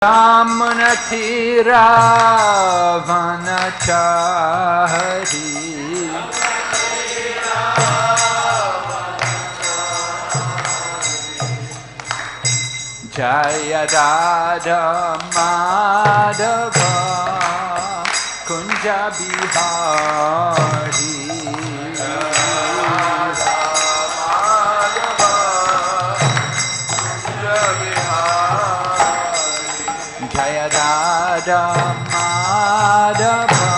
Ramanatira Vanachari Jaya Radha Madhava Kunja Bihari Jaya Radha Madhava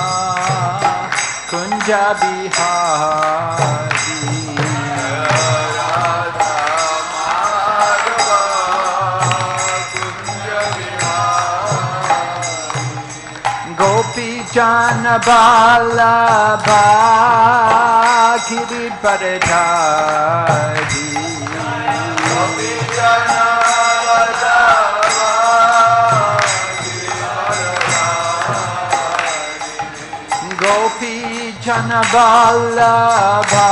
Kunja Bihari Gopi Jana Vallabha Giridharadhari Gopi Jana Gopi Jana Vallabha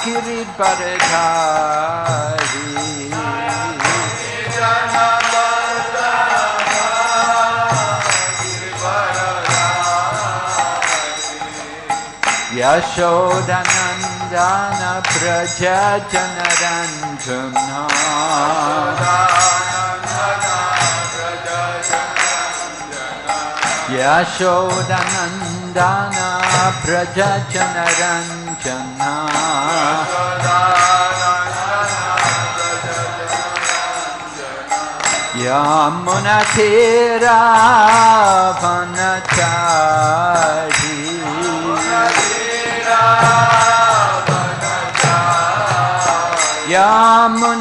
Giridharadhari Yashodanandana Praja Janaranjana Yashodanandana Praja Janaranjana Yamunatira Vanachari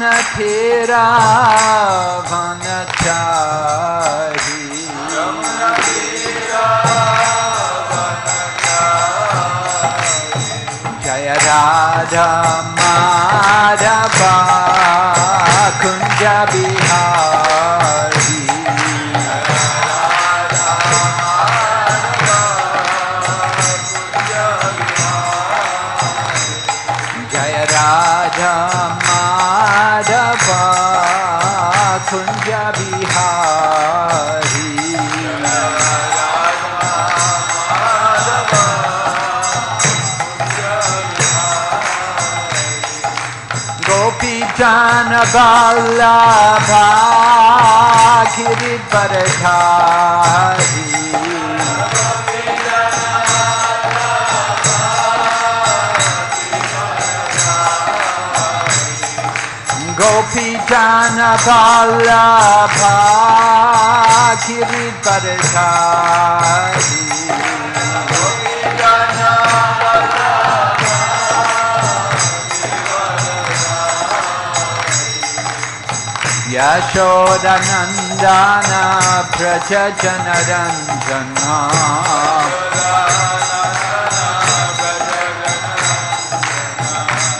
Yamunatira Vanachari Jaya Radha Madhava Kunja Bihari Jaya Radha Madhava Kunja Bihari Gopi Jana Vallabha Giridharadhari Gopi Jana Vallabha Giridharadhari Yashodanandana Praja Janaranjana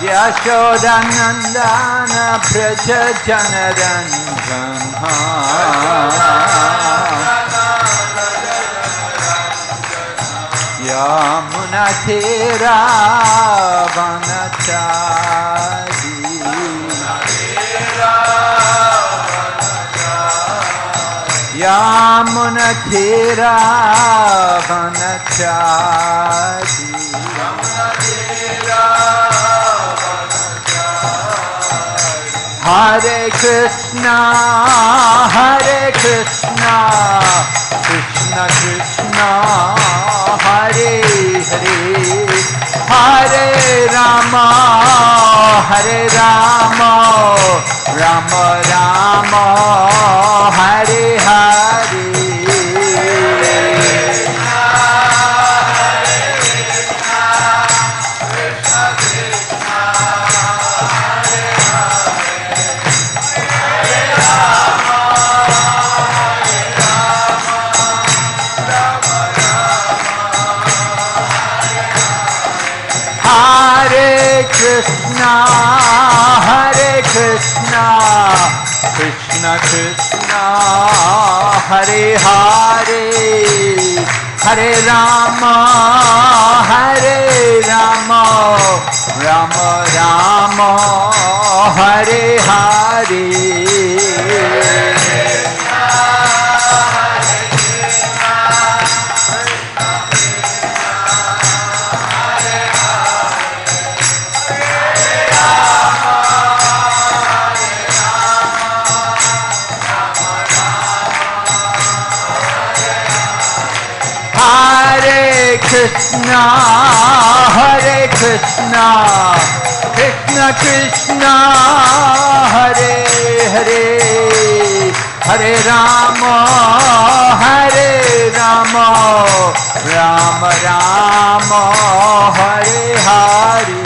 Yashodanandana Praja Janaranjana Yamunatira Vanachari Yamunatira Vanachari Hare Krishna Krishna Krishna Hare Hare Hare Rama Rama Rama Hare Hare Krishna Krishna Krishna Hare Hare Hare Rama Rama Rama Hare Hare Hare Krishna, Hare Krishna, Krishna Krishna, Hare Hare, Hare Rama, Hare Rama, Rama Rama, Hare Hare.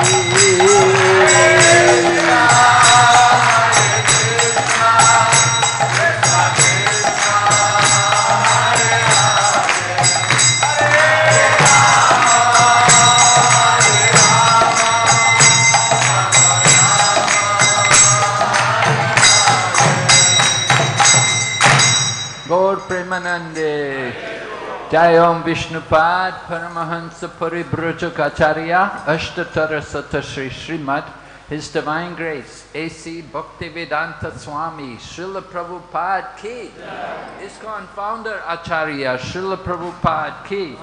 Gaur Premanande, Jayom Vishnupad, Paramahansa Paribrajacharya, Ashtatara Satashri Srimad, His Divine Grace, A.C. Bhaktivedanta Swami, Srila Prabhupada Ki, ISKCON Founder Acharya, Srila Prabhupada Ki,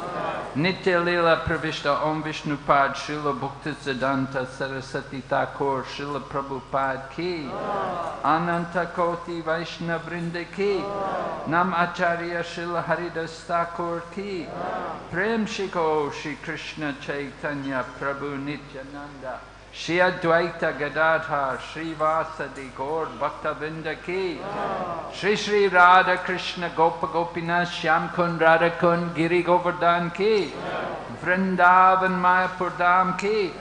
Nitya Leela Pravishta Om Vishnupad, Srila Bhaktisiddhanta Saraswati Thakur, Srila Prabhupada Ki, Ananta Koti Vaishnava Vrinda Ki, Nam Acharya Srila Haridas Thakur Ki, Prem Shiko Shri Krishna Chaitanya Prabhu Nityananda, Shri Advaita Gadadhar, Shri Vasadi Gaur Bhaktavinda Ki, Shri Shri Radha Krishna Gopa Gopinath Shyam Kund Radha Kund Giri Govardhan Ki, Vrindavan Mayapur Dham Ki,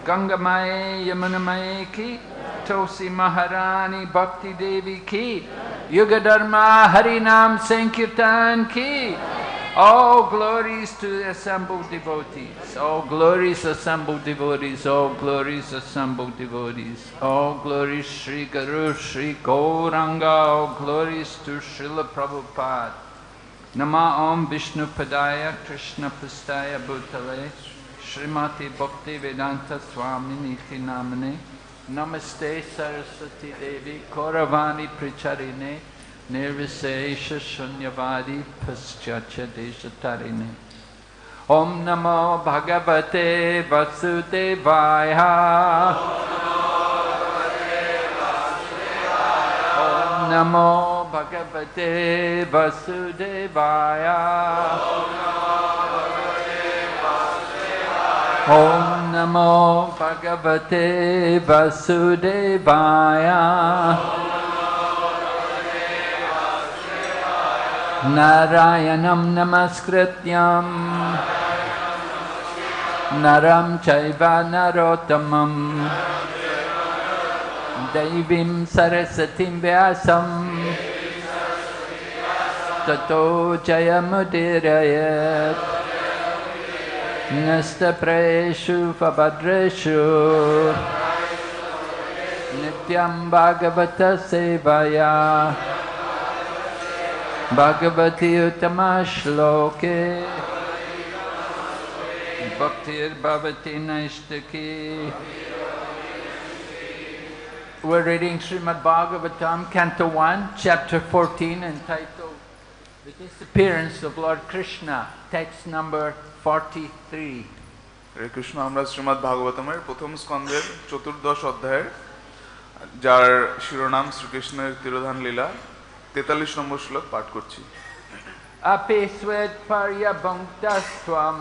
Ganga Mae Yamuna Mae Ki, Tosi Maharani Bhakti Devi Ki, Yuga Dharma Harinam Sankirtan Ki. All glories to the assembled devotees. All glories assembled devotees. All glories assembled devotees. All glories Sri Guru Sri Gauranga. All glories to Srila Prabhupada. Nama Om Vishnu Padaya Krishna Pastaya Bhutale Srimati Bhakti Vedanta Swami Niti Namane Namaste Saraswati Devi Kauravani Pricharine Nirvisesha Shunyavadi Paschatya Deshatarine. Om Namo Bhagavate Vasudevaya. Om Namo Bhagavate Vasudevaya. Om Namo Bhagavate Vasudevaya. Narayanam Namaskrityam Naram Chaiva Narottamam Devim Sarasatim Vyasam Tato Jayamudirayat Nastapreshu Pabhadreshu Nityam Bhagavata Sevaya Bhagavati Uttama Shloke Bhaktir Bhavati Naishtaki. We're reading Srimad Bhagavatam, Canto 1, Chapter 14, entitled The Disappearance of Lord Krishna, text number 43. Hare Krishna, আমরা শ্রীমদ ভাগবতমের প্রথম স্কন্ধের চতুর্দশ অধ্যায়ের যার শিরোনাম শ্রীকৃষ্ণের তিরোধান লীলা 43 নম্বর শ্লোক পাঠ করছি। Api swet paryabhanktasvam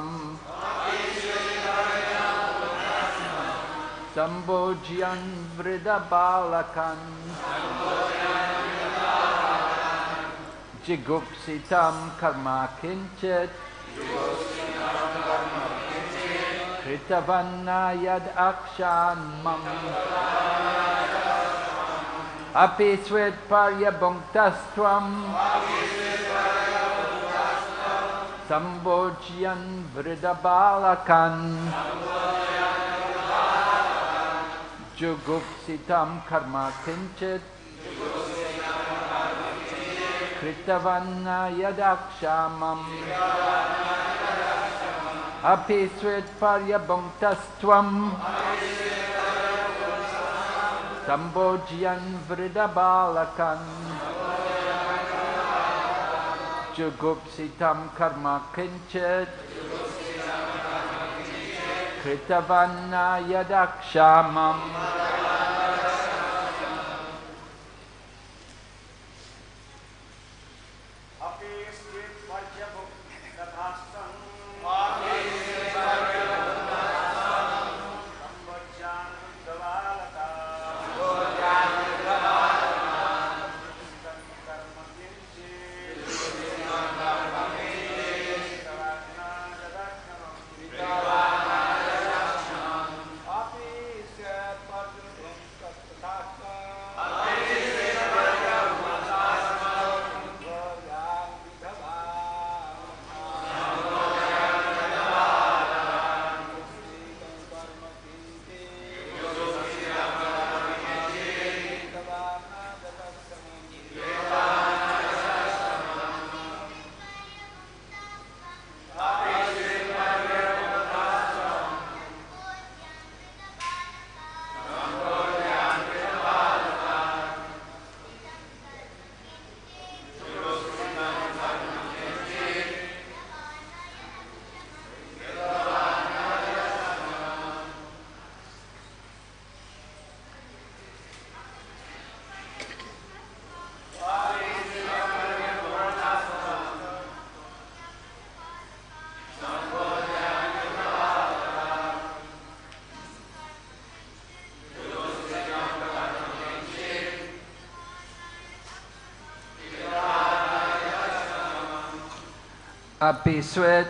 Sambojyan vridabalakan Jigupsitam karma kinchet Kritavanna yad akshanmam Api swet paryabhanktasvam Sambojyan vridabalakan Jugupsitam karma kinchet Kritavanna yadakshamam Api swet paryabhanktasvam Sambojyan vridabalakan Jugupsitam karma kinchet Kritavanna yadakshamam. Api swet paryabhanktasvam Api swet,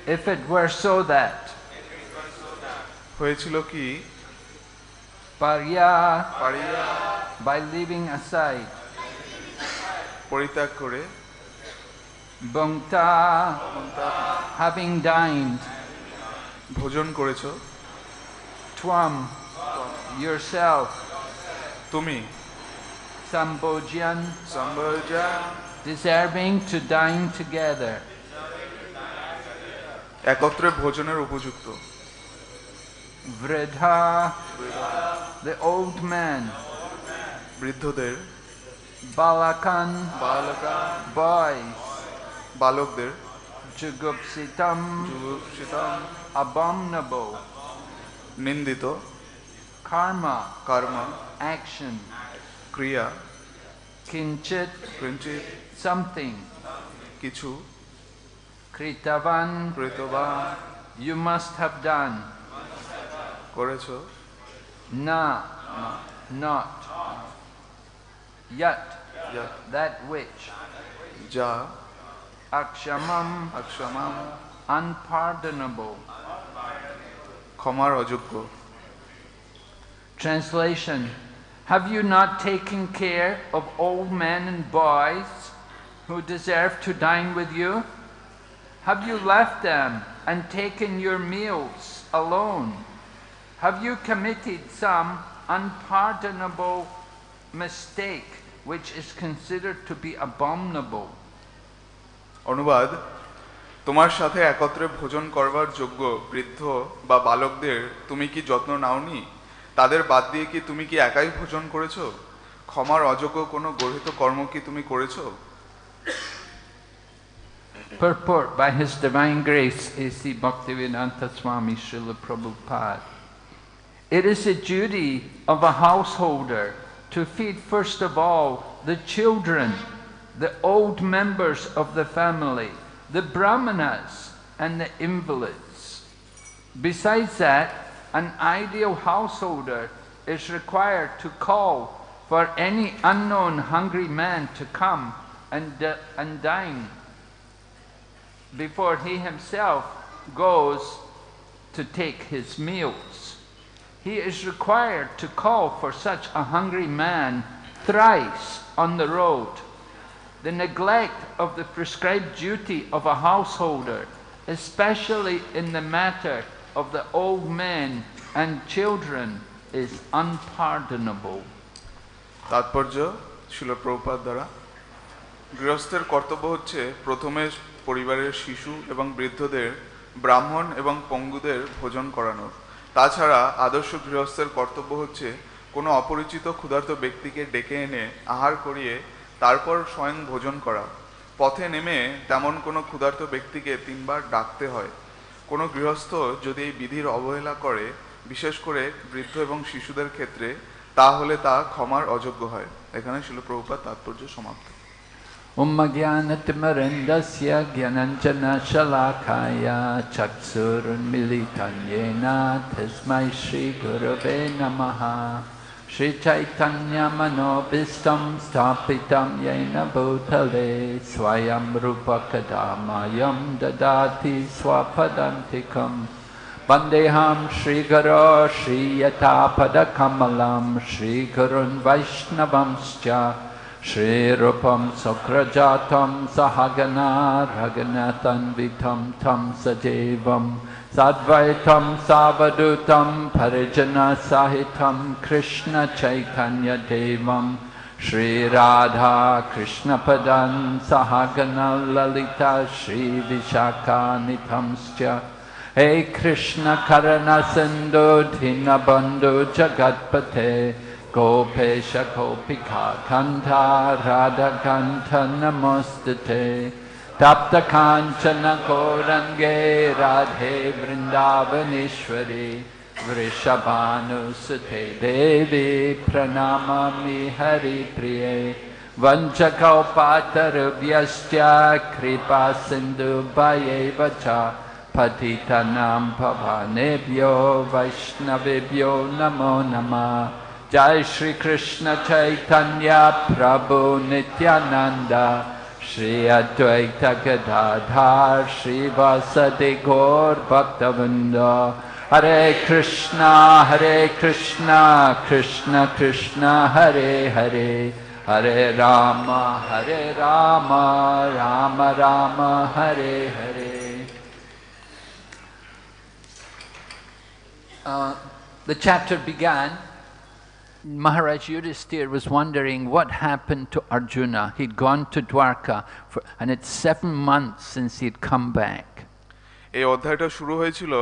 if it were so that হয়েছিল কি Parya, পারিয়া by leaving aside পরিত্যাগ করে Bhungta, having dined ভোজন করেছো Tvam, yourself তুমি Sambojyan, সম্ভজা deserving to dine together একত্রে ভোজনের উপযুক্ত Vridha, the old man বৃদ্ধদের Balakan, বালকা boys বালকদের Jugupsitam, যুবসিতাম abominable নিন্দিত Karma, কর্ম action ক্রিয়া Kinchit, কিঞ্চিত something কিছু Kritavan, কৃতবা you must have done করেছো Na, not Yat, যা that which যা Akshamam, অক্ষমাম unpardonable ক্ষমার অযোগ্য Translation: Have you not taken care of old men and boys who deserve to dine with you? Have you left them and taken your meals alone? Have you committed some unpardonable mistake which is considered to be abominable? অনুবাদ তোমার সাথে একত্রে ভোজন করবার যোগ্য বৃদ্ধ বা বালকদের তুমি কি যত্ন নাওনি তাদের বাদ দিয়ে কি তুমি কি একাই ভোজন করেছো ক্ষমার অযোগ্য কোনো গর্হিত কর্ম কি তুমি করেছো Purport by His Divine Grace A.C. Bhaktivedanta Swami Srila Prabhupada. It is the duty of a householder to feed first of all the children, the old members of the family, the brahmanas and the invalids. Besides that, an ideal householder is required to call for any unknown hungry man to come and dine before he himself goes to take his meals. He is required to call for such a hungry man thrice on the road. The neglect of the prescribed duty of a householder, especially in the matter of the old men and children, is unpardonable. তাৎপর্য শিল প্রভুপাদ দ্বারা গৃহস্থের কর্তব্য হচ্ছে প্রথমে পরিবারের শিশু এবং বৃদ্ধদের ব্রাহ্মণ এবং পঙ্গুদের ভোজন করানো তাছাড়া আদর্শ গৃহস্থের কর্তব্য হচ্ছে কোনো অপরিচিত ক্ষুধার্ত ব্যক্তিকে ডেকে এনে আহার করিয়ে তারপর স্বয়ং ভোজন করা পথে নেমে তেমন কোনো ক্ষুধার্ত ব্যক্তিকে 3 বার ডাকতে হয় কোনো গৃহস্থ যদি এই বিধির অবহেলা করে বিশেষ করে বৃদ্ধ এবং শিশুদের ক্ষেত্রে তাহলে তা ক্ষমার অযোগ্য হয় এখানে শিল প্রভুপাদ তাৎপর্য সমাপ্ত Ummagyanatimarandasya gyananjana shalakaya chaksurunmilitan yena tasmai Shri Gurave Namaha Shri Chaitanya Manobhistam Stapitam Yena Bhutale Swayam Rupa Kadamayam Dadati Swapadantikam Vandeham Shri Guru Shri Yatapada Kamalam Shri Gurun Vaishnavamscha Shri Rupam Sakrajatam Sahagana Raghunathan Vitam Tam Sajevam Sadvaitam Savadutam Parijana Sahitam Krishna Chaitanya Devam Shri Radha Krishna Padan Sahagana Lalita Shri Vishaka Nitamscha Hey Krishna Karana Sindhu Dinabandhu Jagatpate Gopesha Gopika Kanta Radha Kanta Namostate Tapta Kanchana Korange Radhe Vrindavaneshwari Vrishabhanusute Devi Pranamami Hari Priye Vanchakalpatarubhyascha Kripa Sindhu Bhayevacha Patitanam Pavanebhyo Vaishnavebhyo Namo Namah Jai Shri Krishna Chaitanya Prabhu Nityananda Shri Advaita Gadadhar Srivasadi Gaur Bhaktavinda. Hare Krishna Krishna Krishna Hare Hare, Hare Rama Rama Rama Hare Hare. The chapter began, Maharaj Yudhisthira was wondering what happened to Arjuna. He'd gone to Dwarka and it's 7 months since he'd come back. এই অধ্যায়টা শুরু হয়েছিল,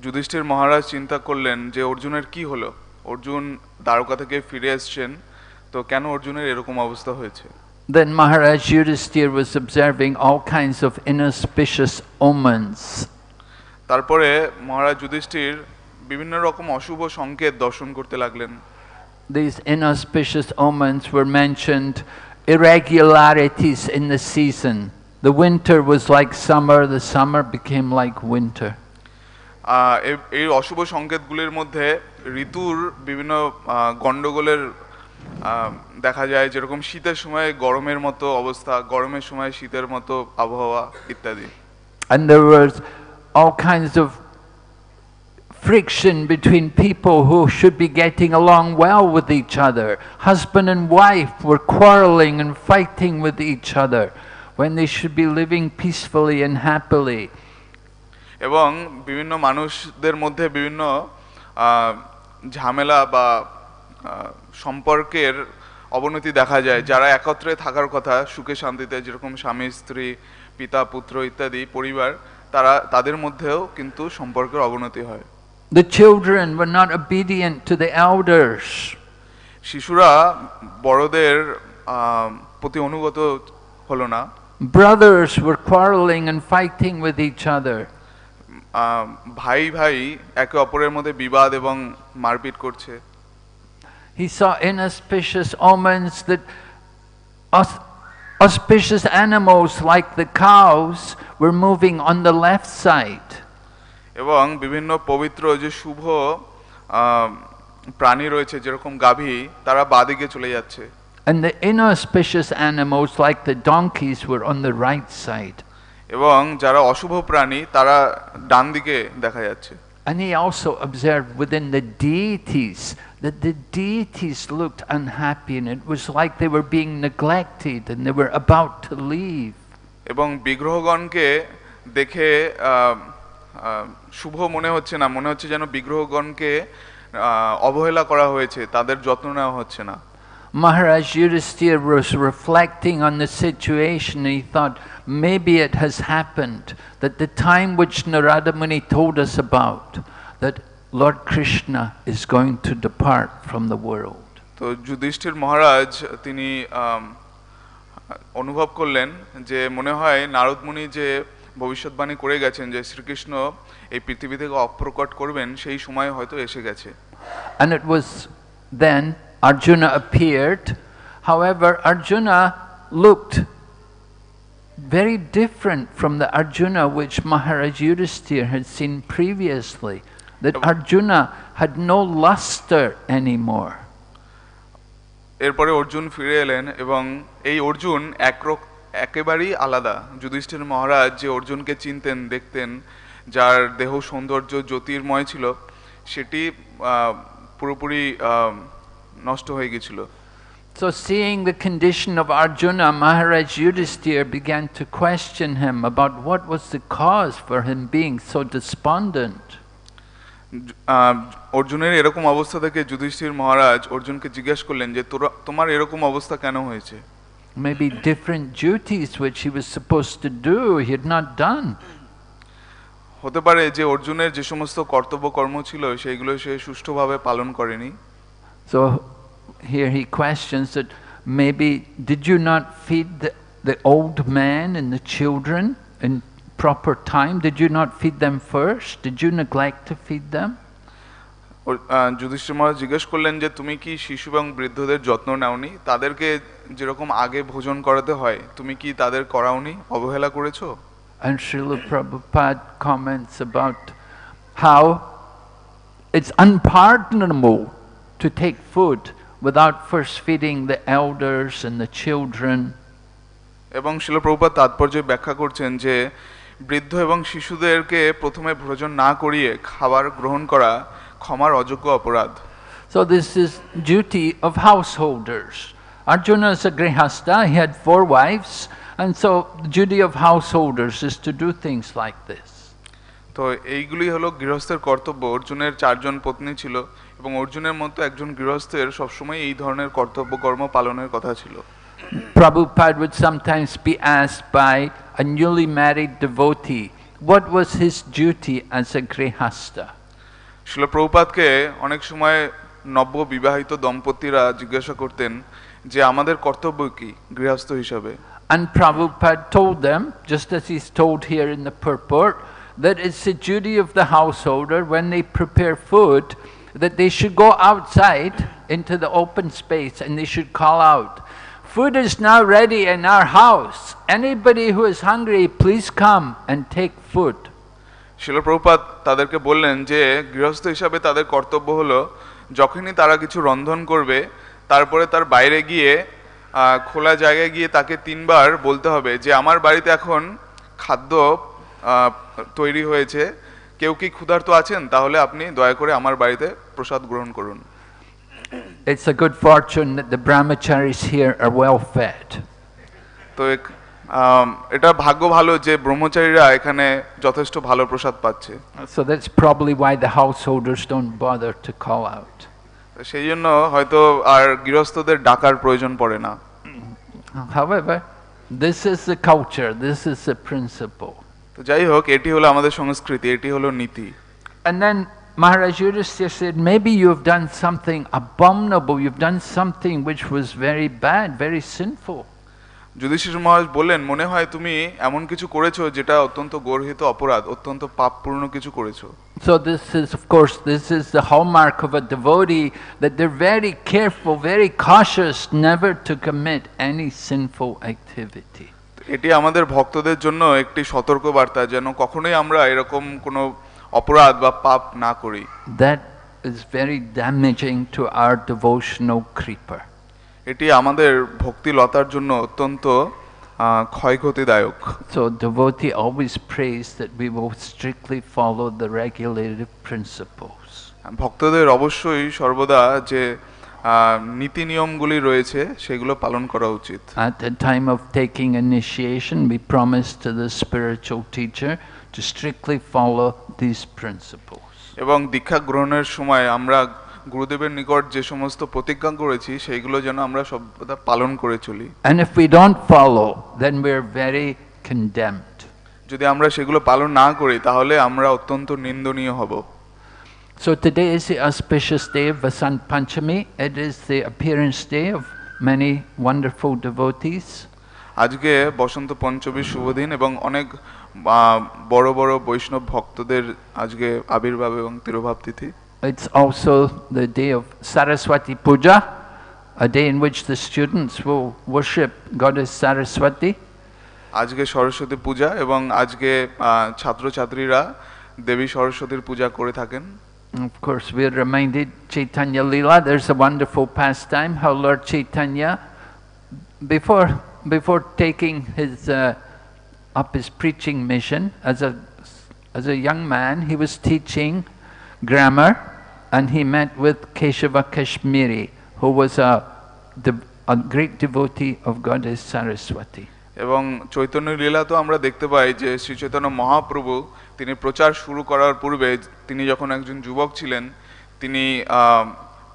যুধিষ্ঠির মহারাজ চিন্তা করলেন যে অর্জুনের কি হলো, অর্জুন দ্বারকা থেকে ফিরে এসেছেন, তো কেন অর্জুনের এরকম অবস্থা হয়েছে। Then Maharaj Yudhisthira was observing all kinds of inauspicious omens. তারপরে মহারাজ যুধিষ্ঠির বিভিন্ন রকম অশুভ সংকেত দর্শন করতে লাগলেন। These inauspicious omens were mentioned, irregularities in the season. The winter was like summer, the summer became like winter. এই অশুভ সংকেতগুলির মধ্যে ঋতুর বিভিন্ন গন্ডগোলের দেখা যায়, যেরকম শীতের সময় গরমের মতো অবস্থা, গরমের সময় শীতের মতো আবহাওয়া ইত্যাদি। And there was all kinds of friction between people who should be getting along well with each other. Husband and wife were quarreling and fighting with each other when they should be living peacefully and happily. এবং বিভিন্ন মানুষদের মধ্যে বিভিন্ন ঝামেলা বা সম্পর্কের অবনতি দেখা যায়, যারা একত্রে থাকার কথা সুখে শান্তিতে, যেরকম স্বামী স্ত্রী পিতা পুত্র ইত্যাদি পরিবার, তাদের মধ্যেও কিন্তু সম্পর্কের অবনতি হয়। The children were not obedient to the elders. শিশুরা বড়দের প্রতি অনুগত হলো না। Brothers were quarreling and fighting with each other. ভাই ভাই একে অপরের মধ্যে বিবাদ এবং মারপিট করছে। He saw inauspicious omens that auspicious animals like the cows were moving on the left side. এবং বিভিন্ন পবিত্র যে শুভ প্রাণী রয়েছে, যেরকম গাভী, তারা বাদিকে চলে যাচ্ছে। And the inauspicious animals like the donkeys were on the right side. এবং যারা অশুভ প্রাণী তারা ডান দিকে দেখা যাচ্ছে। And he also observed within the deities that the deities looked unhappy and it was like they were being neglected and they were about to leave. এবং বিগ্রহগণকে দেখে শুভ মনে হচ্ছে না, মনে হচ্ছে যেন বিগ্রহগণকে অবহেলা করা হয়েছে, তাদের যত্ন নেওয়া হচ্ছে না। Maharaj Yudhisthira was reflecting on the situation and he thought, maybe it has happened that the time which Narada Muni told us about, that Lord Krishna is going to depart from the world. তো যুধিষ্ঠির মহারাজ তিনি অনুভব করলেন যে মনে হয় নারদ মুনি যে ভবিষ্যৎবাণী করে গেছেন যে শ্রীকৃষ্ণ এই পৃথিবী থেকে অপ্রকট করবেন, সেই সময় হয়তো এসে গেছে। And it was then Arjuna appeared. However, Arjuna looked very different from the Arjuna which Maharaj Yudhisthira had seen previously. That Arjuna had no luster anymore. এরপরে অর্জুন ফিরে এলেন এবং এই অর্জুন একেবারেই আলাদা। যুধিষ্ঠির মহারাজ যে অর্জুনকে চিনতেন, দেখতেন, যার দেহ সৌন্দর্য জ্যোতির্ময় ছিল, সেটি পুরোপুরি নষ্ট হয়ে গিয়েছিল। So seeing the condition of Arjuna, Maharaj Yudhisthira began to question him about what was the cause for him being so despondent. অর্জুনের এরকম অবস্থা দেখে যুধিষ্ঠির মহারাজ অর্জুনকে জিজ্ঞেস করলেন যে তোমার এরকম অবস্থা কেন হয়েছে? Maybe different duties which he was supposed to do he had not done. হতে পারে যে অর্জুনের যে সমস্ত কর্তব্য কর্ম ছিল সেইগুলো সে সুষ্ঠুভাবে পালন করেনি। So here he questions that maybe did you not feed the old man and the children in proper time? Did you not feed them first? Did you neglect to feed them? Yudhishthir মহারাজ জিজ্ঞেস করলেন যে তুমি কি শিশু এবং বৃদ্ধদের যত্ন নাওনি? তাদেরকে যেরকম আগে ভোজন করাতে হয় তুমি কি তাদের করাওনি, অবহেলা করেছো? And Srila Prabhupada comments about how it's unpardonable to take food without first feeding the elders and the children. এবং শিল প্রভুপাদ তাৎপর্য ব্যাখ্যা করছেন যে বৃদ্ধ এবং শিশুদেরকে প্রথমে ভোজন না করিয়ে খাবার গ্রহণ করা ক্ষমার অযোগ্য অপরাধ। So this is duty of householders. Arjuna is a grihasta, he had 4 wives, and so the duty of householders is to do things like this. তো এইগুলি হলো গৃহস্থের কর্তব্য। অর্জুনের 4 জন পত্নী ছিল এবং অর্জুনের মতো একজন গৃহস্থের সবসময় এই ধরনের কর্তব্য কর্ম পালনের কথা ছিল। Prabhupada would sometimes be asked by a newly married devotee, what was his duty as a grihasta? শিল প্রভুপাদকে অনেক সময় নব্য বিবাহিত দম্পতিরা জিজ্ঞাসা করতেন যে আমাদের কর্তব্য কি গৃহস্থ হিসাবে। And Prabhupada told them, just as he's told here in the purport, that it's the duty of the householder when they prepare food that they should go outside into the open space and they should call out, food is now ready in our house. Anybody who is hungry, please come and take food. শিল প্রভুপাদ তাদেরকে বললেন যে গৃহস্থ হিসাবে তাদের কর্তব্য হলো যখনই তারা কিছু রন্ধন করবে তারপরে তার বাইরে গিয়ে খোলা জায়গায় গিয়ে তাকে 3 বার বলতে হবে যে আমার বাড়িতে এখন খাদ্য তৈরি হয়েছে, কেউ কি ক্ষুধার্ত আছেন, তাহলে আপনি দয়া করে আমার বাড়িতে প্রসাদ গ্রহণ করুন। It's a good fortune that the brahmacharis here are well fed. তো এটা ভাগ্য ভালো যে ব্রহ্মচারীরা এখানে যথেষ্ট ভালো প্রসাদ পাচ্ছে। So that's probably why the householders don't bother to call out. সেই জন্য হয়তো আর গৃহস্থদের ডাকার প্রয়োজন পড়ে না। However, this is the culture, this is the principle. তো যাই হোক, এটি হলো আমাদের সংস্কৃতি, এটি হলো নীতি। And then Maharaj Yudhishthira said, maybe you have done something abominable, you've done something which was very bad, very sinful. Yudhishthir মহারাজ বললেন, মনে হয় তুমি এমন কিছু করেছো যেটা অত্যন্ত গর্হিত অপরাধ, অত্যন্ত পাপপূর্ণ কিছু করেছো। So this is, of course, this is the hallmark of a devotee, that they're very careful, very cautious never to commit any sinful activity. এটি আমাদের ভক্তদের জন্য একটি সতর্ক বার্তা, যেন কখনোই আমরা এরকম কোনো অপরাধ বা পাপ না করি। That is very damaging to our devotional creeper. এটি আমাদের ভক্তি লতার জন্য অত্যন্ত ক্ষয়ক্ষতিদায়ক। So devotee always prays that we will strictly follow the regulative principles. ভক্তদের অবশ্যই সর্বদা যে নীতি নিয়মগুলি রয়েছে সেগুলো পালন করা উচিত। At the time of taking initiation, we promise to the spiritual teacher to strictly follow these principles. এবং দীক্ষা গ্রহণের সময় আমরা গুরুদেবের নিকট যে সমস্ত প্রতিজ্ঞা করেছি সেইগুলো যেন আমরা সর্বদা পালন করে চলি। And if we don't follow, then we are very condemned. যদি আমরা সেগুলো পালন না করি তাহলে আমরা অত্যন্ত নিন্দনীয় হব। So today is the auspicious day of Vasant Panchami. It is the appearance day of many wonderful devotees. আজকে বসন্ত পঞ্চমীর শুভ দিন এবং অনেক বড় বড় বৈষ্ণব ভক্তদের আজকে আবির্ভাব এবং তিরোভাব তিথি। It's also the day of Saraswati Puja, a day in which the students will worship Goddess Saraswati. আজকে সরস্বতী পূজা এবং আজকে ছাত্রছাত্রীরা দেবী সরস্বতীর পূজা করে থাকেন। Of course, we are reminded Chaitanya Leela. There's a wonderful pastime how Lord Chaitanya, before taking up his preaching mission as a young man, he was teaching grammar, and he met with Keshava Kashmiri, who was a great devotee of Goddess Saraswati. এবং চৈতন্য লীলা তো আমরা দেখতে পাই যে শ্রী চৈতন্য মহাপ্রভু তিনি প্রচার শুরু করার পূর্বে তিনি যখন একজন যুবক ছিলেন, তিনি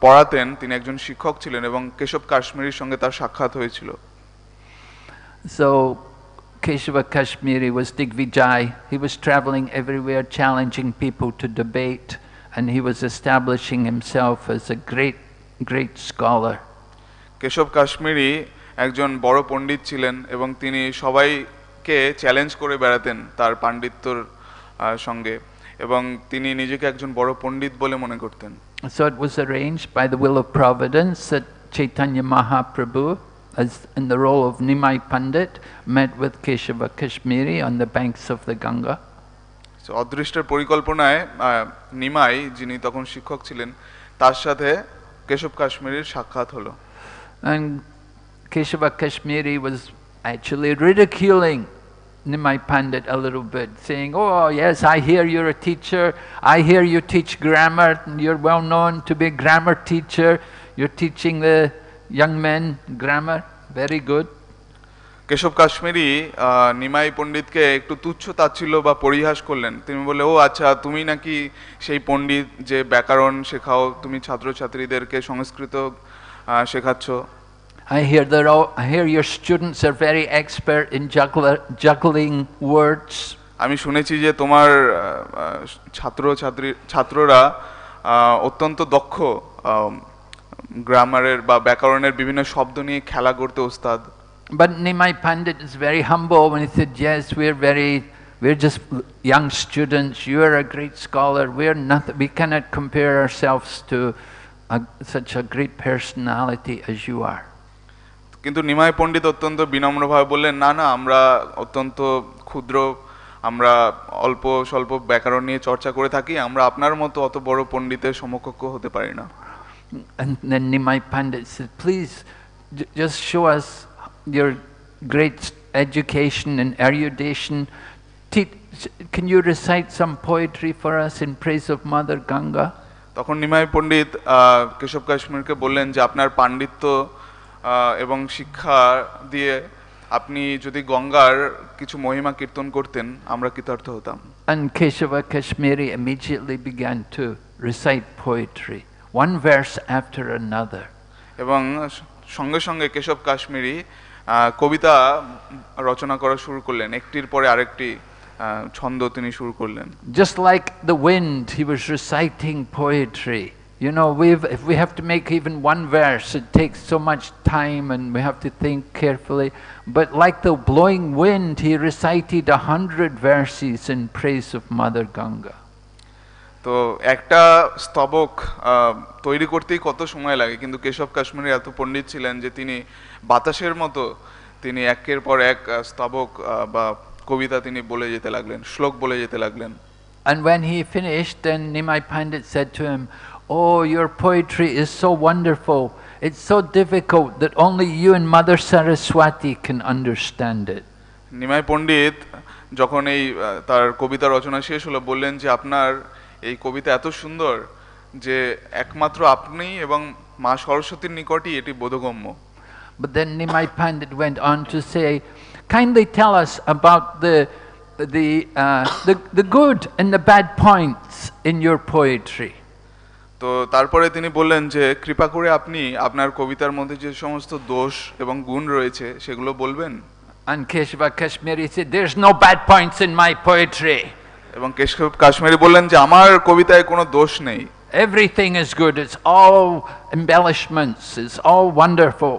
পড়াতেন, তিনি একজন শিক্ষক ছিলেন এবং কেশব কাশ্মীরির সঙ্গে তার সাক্ষাৎ হয়েছিল। So Keshava Kashmiri was Digvijay. He was traveling everywhere challenging people to debate, and he was establishing himself as a great scholar. Keshab Kashmiri একজন বড় পণ্ডিত ছিলেন এবং তিনি সবাইকে চ্যালেঞ্জ করে বেড়াতেন তার পাণ্ডিত্যর সঙ্গে, এবং তিনি নিজেকে একজন বড় পণ্ডিত বলে মনে করতেন। So it was arranged by the will of Providence that Chaitanya Mahaprabhu, as in the role of Nimai Pandit, met with Keshava Kashmiri on the banks of the Ganga. So অদৃষ্টের পরিকল্পনায় নিমাই, যিনি তখন শিক্ষক ছিলেন, তার সাথে কেশব কাশ্মীরির সাক্ষাৎ হলো। And Keshava Kashmiri was actually ridiculing Nimai Pandit a little bit, saying, "Oh yes, I hear you're a teacher, I hear you teach grammar, you're well known to be a grammar teacher, you're teaching the young men grammar, very good." Keshab Kashmiri Nimai পণ্ডিতকে একটু তুচ্ছ তাচ্ছিল্য বা পরিহাস করলেন। তিনি বলে, ও আচ্ছা, তুমি নাকি সেই পণ্ডিত যে ব্যাকরণ শেখাও, তুমি ছাত্রছাত্রীদেরকে সংস্কৃত শেখাচ্ছ। I hear your students are very expert in juggling words. আমি শুনেছি যে তোমার ছাত্ররা অত্যন্ত দক্ষ গ্রামারের বা ব্যাকরণের বিভিন্ন শব্দ নিয়ে খেলা করতে ওস্তাদ। But Nimai Pandit is very humble when he said, "Yes, we're just young students. You are a great scholar. We cannot compare ourselves to such a great personality as you are." কিন্তু নিমাই পণ্ডিত অত্যন্ত বিনম্রভাবে বললেন, না না, আমরা অত্যন্ত ক্ষুদ্র, আমরা অল্প স্বল্প ব্যাকরণ নিয়ে চর্চা করে থাকি, আমরা আপনার মতো অত বড় পণ্ডিতের সমকক্ষ হতে পারি না। And then Nimai Pandit said, "Please just show us your great education and erudition. Can you recite some poetry for us in praise of Mother Ganga?" তখন নিমাই পণ্ডিত কেশব কাশ্মীরকে বললেন যে আপনার পাণ্ডিত্য এবং শিক্ষা দিয়ে আপনি যদি গঙ্গার কিছু মহিমা কীর্তন করতেন, আমরা কৃতার্থ হতাম। And Keshava Kashmiri immediately began to recite poetry, one verse after another. এবং সঙ্গে সঙ্গে কেশব কাশ্মীরি কবিতা রচনা করা শুরু করলেন, একটির পরে আরেকটি ছন্দ তিনি শুরু করলেন। Just like the wind, he was reciting poetry. You know, if we have to make even one verse, it takes so much time and we have to think carefully. But like the blowing wind, he recited 100 verses in praise of Mother Ganga. তো একটা স্তবক তৈরি করতেই কত সময় লাগে, কিন্তু কেশব কাশ্মীরি এত পণ্ডিত ছিলেন যে তিনি বাতাসের মতো তিনি একের পর এক স্তবক বা কবিতা তিনি বলে যেতে লাগলেন, শ্লোক বলে যেতে লাগলেন। And when he finished, then Nimai Pandit said to him, "Oh, your poetry is so wonderful. It's so difficult that only you and Mother Saraswati can understand it." Nimai পণ্ডিত যখন এই তার কবিতা রচনা শেষ হলো, বললেন যে আপনার এই কবিতা এত সুন্দর যে একমাত্র আপনি এবং মা সরস্বতীর নিকটই এটি বোধগম্য। But then Nimai Pandit went on to say, "Kindly tell us about the good and the bad points in your poetry." তো তারপরে তিনি বললেন যে কৃপা করে আপনি আপনার কবিতার মধ্যে যে সমস্ত দোষ এবং গুণ রয়েছে সেগুলো বলবেন। And Keshava Kashmiri said, "There's no bad points in my poetry." এবং কেশব কাশ্মীরি বললেন যে আমার কবিতায় কোনো দোষ নেই, everything is good, it's all embellishments, it's all wonderful.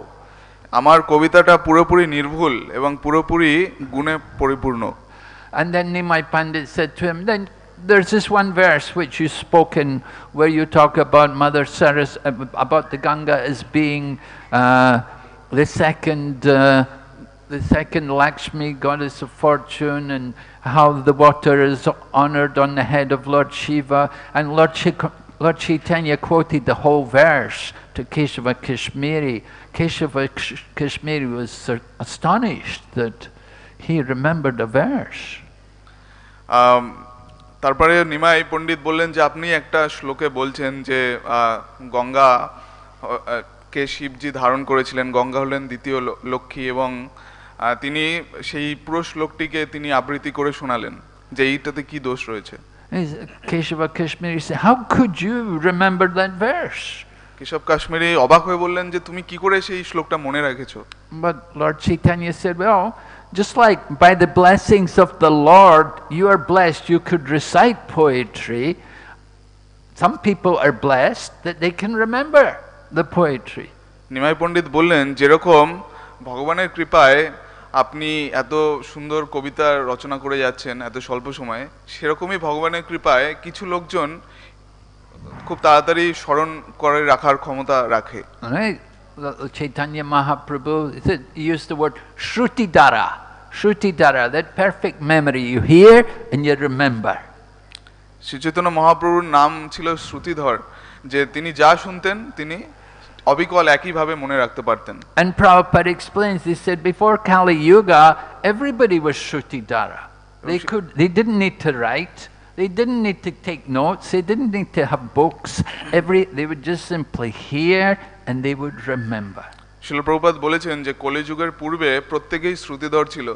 আমার কবিতাটা পুরোপুরি নির্ভুল এবং পুরোপুরি গুণে পরিপূর্ণ। And then Nimai Pandit said to him, "Then there's this one verse which you spoken where you talk about Mother Saras, about the Ganga as being the second Lakshmi, goddess of fortune, and how the water is honored on the head of Lord Shiva." And Lord Chaitanya quoted the whole verse to Keshava Kashmiri. Keshava Kashmiri was astonished that he remembered a verse. তারপরে নিমাই পণ্ডিত বললেন যে আপনি একটা শ্লোকে বলছেন যে গঙ্গা কে শিবজি ধারণ করেছিলেন, গঙ্গা হলেন দ্বিতীয় লক্ষ্মী, এবং তিনি সেই পুরো শ্লোকটিকে তিনি আবৃত্তি করে শোনালেন যে এইটাতে কি দোষ রয়েছে। Keshava Kashmiri said, "How could you remember that verse?" Keshab Kashmiri অবাক হয়ে বললেন যে তুমি কি করে সেই শ্লোকটা মনে রেখেছো? But Lord Chaitanya said, "Well, just like by the blessings of the Lord you are blessed, you could recite poetry. Some people are blessed that they can remember the poetry." Nimai পণ্ডিত বললেন, যেরকম ভগবানের কৃপায় আপনি এত সুন্দর কবিতা রচনা করে যাচ্ছেন এত স্বল্প সময়ে, সেরকমই ভগবানের কৃপায় কিছু লোকজন খুব তাড়াতাড়ি স্মরণ করে রাখার ক্ষমতা রাখে। Chaitanya Mahaprabhu he used the word Shrutidara, that perfect memory you hear and you remember. Shri Chaitanya মহাপ্রভুর নাম ছিল শ্রুতিধর, যে তিনি যা শুনতেন তিনি অবিকল একইভাবে মনে রাখতে পারতেন। And Prabhupada explains, he said, before Kali Yuga, everybody was Shrutidara. They didn't need to write, they didn't need to take notes, they didn't need to have books. They would just simply hear and they would remember. শিল প্রভুপাদ বলেছেন যে কলিযুগের পূর্বে প্রত্যেকেই শ্রুতিধর ছিল,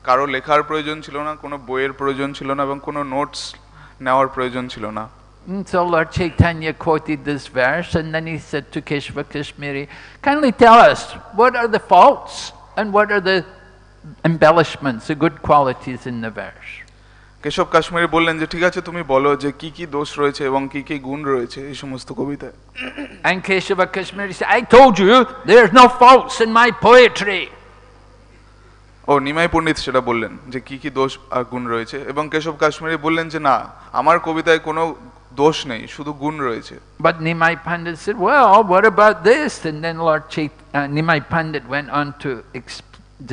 কারো লেখার প্রয়োজন ছিল না, কোনো বইয়ের প্রয়োজন ছিল না এবং কোনো নোটস নেওয়ার প্রয়োজন ছিল না। So Lord Chaitanya quoted this verse and then he said to Keshava Kashmiri, kindly tell us what are the faults and what are the embellishments, the good qualities in the verse. Keshab Kashmiri বললেন যে ঠিক আছে তুমি বলো যে কি কি দোষ রয়েছে এবং কি কি গুণ রয়েছে এই সমস্ত কবিতায়। And Keshava Kashmiri said, I told you there's no faults in my poetry. ও নিমাই পণ্ডিত সেটা বললেন যে কি কি দোষ আর গুণ রয়েছে এবং কেশব কাশ্মীরি বললেন যে না আমার কবিতায় কোনো দোষ নেই, শুধু গুণ রয়েছে। But Nimai Pandit said, well, what about this? And then Lord Nimai Pandit went on to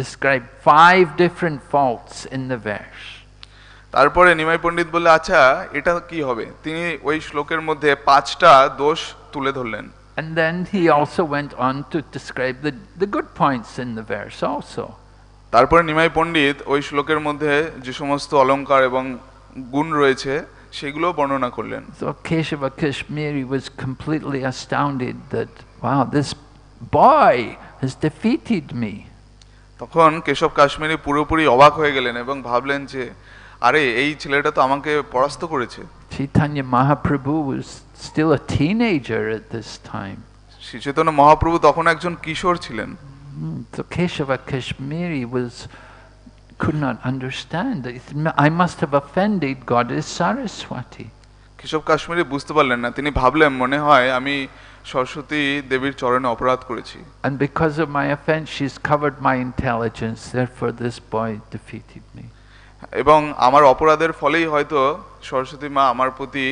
describe 5 different faults in the verse. তারপরে নিমাই পণ্ডিত বললে আচ্ছা এটা কি হবে, তিনি ওই শ্লোকের মধ্যে 5টা দোষ তুলে ধরলেন। And then he also went on to describe the good points in the verse also. তারপরে নিমাই পণ্ডিত ওই শ্লোকের মধ্যে যে সমস্ত অলংকার এবং গুণ রয়েছে সেগুলো বর্ণনা করলেন। So Keshava Kashmiri was completely astounded that, wow, this boy has defeated me. তখন কেশব কাশ্মীরি পুরোপুরি অবাক হয়ে গেলেন এবং ভাবলেন যে আরে এই ছেলেটা তো আমাকে পরাস্ত করেছে। Chaitanya Mahaprabhu was still a teenager at this time. Shri Chaitanya Mahaprabhu তখন একজন কিশোর ছিলেন। So Keshava Kashmiri could not understand that I must have offended Goddess Saraswati. Keshab Kashmiri বুঝতে পারলেন না, তিনি ভাবলেন মনে হয় আমি সরস্বতী দেবীর চরণে অপরাধ করেছি। And because of my offense she's covered my intelligence, therefore this boy defeated me. এবং আমার অপরাধের ফলেই হয়তো সরস্বতী মা আমার প্রতি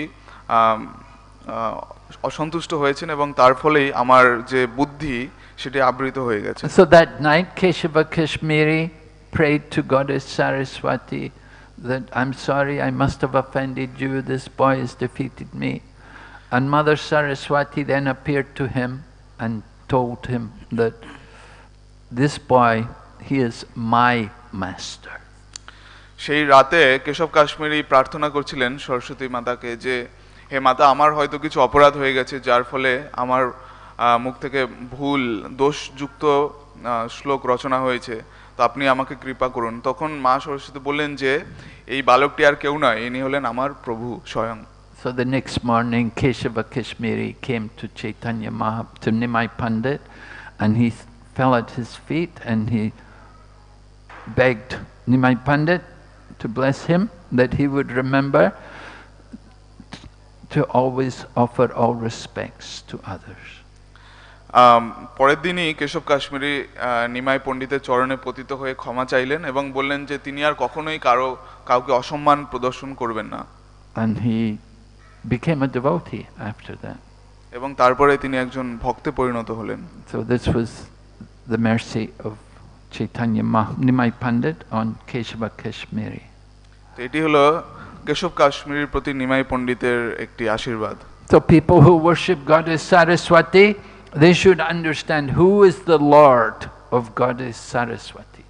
অসন্তুষ্ট হয়েছেন এবং তার ফলেই আমার যে বুদ্ধি সেটি আবৃত হয়ে গেছে। So that night Keshava Kashmiri prayed to Goddess Saraswati that I'm sorry, I must have offended you, this boy has defeated me. And Mother Saraswati then appeared to him and told him that this boy, he is my master. সেই রাতে কেশব কাশ্মীরি প্রার্থনা করছিলেন সরস্বতী মাতাকে যে হে মাতা আমার হয়তো কিছু অপরাধ হয়ে গেছে যার ফলে আমার মুখ থেকে ভুল দোষযুক্ত শ্লোক রচনা হয়েছে, তো আপনি আমাকে কৃপা করুন। তখন মা সরস্বতী বললেন যে এই বালকটি আর কেউ নয়, ইনি হলেন আমার প্রভু স্বয়ং। So the next morning Keshava Kashmiri came to Chaitanya Mahaprabhu, to Nimai Pandit, and he fell at his feet and he begged Nimai Pandit to bless him, that he would remember to always offer all respects to others. পরের দিনই কেশব কাশ্মীরি নিমাই পণ্ডিতের চরণে পতিত হয়ে ক্ষমা চাইলেন এবং বললেন যে তিনি আর কখনোই কাউকে অসম্মান প্রদর্শন করবেন না। And he became a devotee after that. এবং তারপরে তিনি একজন ভক্তে পরিণত হলেন। So this was the mercy of Chaitanya Nimai Pandit on Keshava Kashmiri. এটি হলো কেশব কাশ্মীরির প্রতি নিমাই পণ্ডিতের একটি আশীর্বাদ। So people who worship Goddess Saraswati, they should understand who is the Lord of Goddess Saraswati.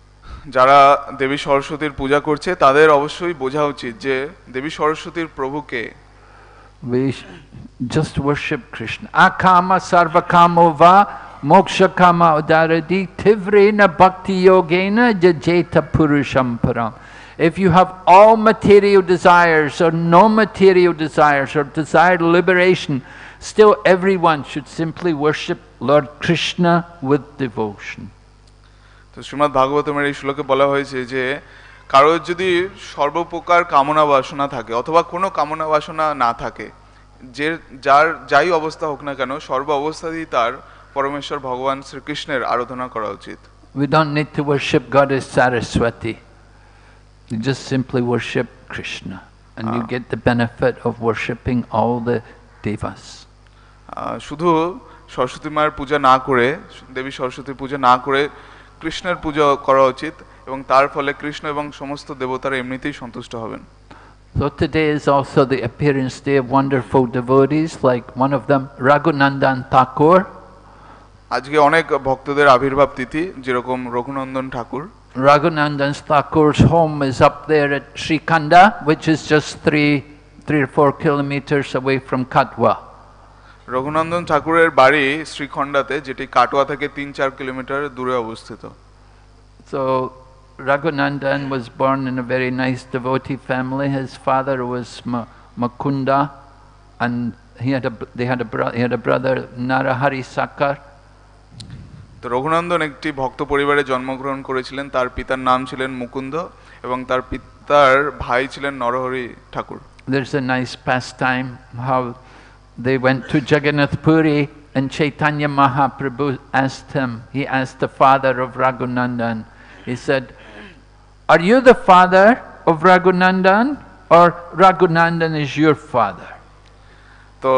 যারা দেবী সরস্বতীর পূজা করছে তাদের অবশ্যই বোঝা উচিত যে দেবী সরস্বতীর প্রভু কে। We just worship Krishna. Akama sarvakamo va moksha kama udaradi tivrena bhakti yogena jajeta purusham param. If you have all material desires or no material desires or desired liberation, still everyone should simply worship Lord Krishna with devotion. তো শ্রীমদ্ ভাগবতমের এই শ্লোকে বলা হয়েছে যে কারোর যদি সর্বপ্রকার কামনা বাসনা থাকে অথবা কোনো কামনা বাসনা না থাকে, যাই অবস্থা হোক না কেন সর্ব অবস্থাতেই তার পরমেশ্বর ভগবান শ্রীকৃষ্ণের আরাধনা করা উচিত। We don't need to worship Goddess Saraswati. You just simply worship Krishna and you get the benefit of worshipping all the devas. শুধু সরস্বতী মায়ের পূজা না করে, দেবী সরস্বতীর পূজা না করে কৃষ্ণের পূজা করা উচিত এবং তার ফলে কৃষ্ণ এবং সমস্ত দেবতারা এমনিতেই সন্তুষ্ট হবেন। So today is also the appearance day of wonderful devotees, like one of them, Raghunandan Thakur, আজকে অনেক ভক্তদের আবির্ভাব তিথি, যেরকম রঘুনন্দন ঠাকুর। Raghunandan Thakur's home is up there at Srikhanda, which is just 3 or 4 kilometers away from Katwa. Raghunandan ঠাকুরের বাড়ি শ্রীখণ্ডাতে, যেটি কাটোয়া থেকে 3-4 kilometre দূরে অবস্থিত। So Raghunandan was born in a very nice devotee family. His father was Makunda, and he had a brother Narahari Sakar. তো রঘুনন্দন একটি ভক্ত পরিবারে জন্মগ্রহণ করেছিলেন। তার পিতার নাম ছিলেন মুকুন্দ এবং তার পিতার ভাই ছিলেন নরহরি ঠাকুর। There's a nice pastime how they went to Jagannath Puri and Chaitanya Mahaprabhu he asked the father of Raghunandan, he said, "Are you the father of Raghunandan or Raghunandan is your father?" তো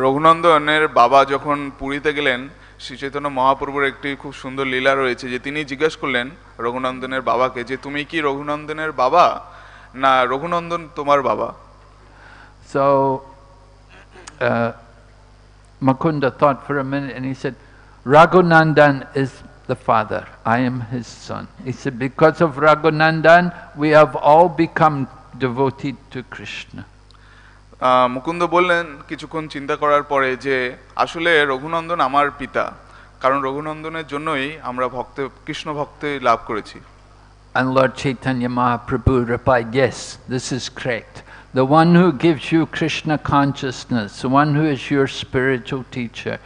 রঘুনন্দনের বাবা যখন পুরীতে গেলেন, শ্রী চৈতন্য মহাপ্রভুর একটি খুব সুন্দর লীলা রয়েছে যে তিনি জিজ্ঞেস করলেন রঘুনন্দনের বাবাকে যে তুমি কি রঘুনন্দনের বাবা না রঘুনন্দন তোমার বাবা? So Mukunda thought for a minute and he said, Raghunandan is the father, I am his son. He said, because of Raghunandan we have all become devoted to Krishna. Mukunda বললেন কিছুক্ষণ চিন্তা করার পরে যে আসলে রঘুনন্দন আমার পিতা, কারণ রঘুনন্দনের জন্যই আমরা কৃষ্ণ ভক্তি লাভ করেছি। And Lord Chaitanya Mahaprabhu replied, yes, this is correct. The one who gives you Krishna consciousness, the one who is your spiritual teacher,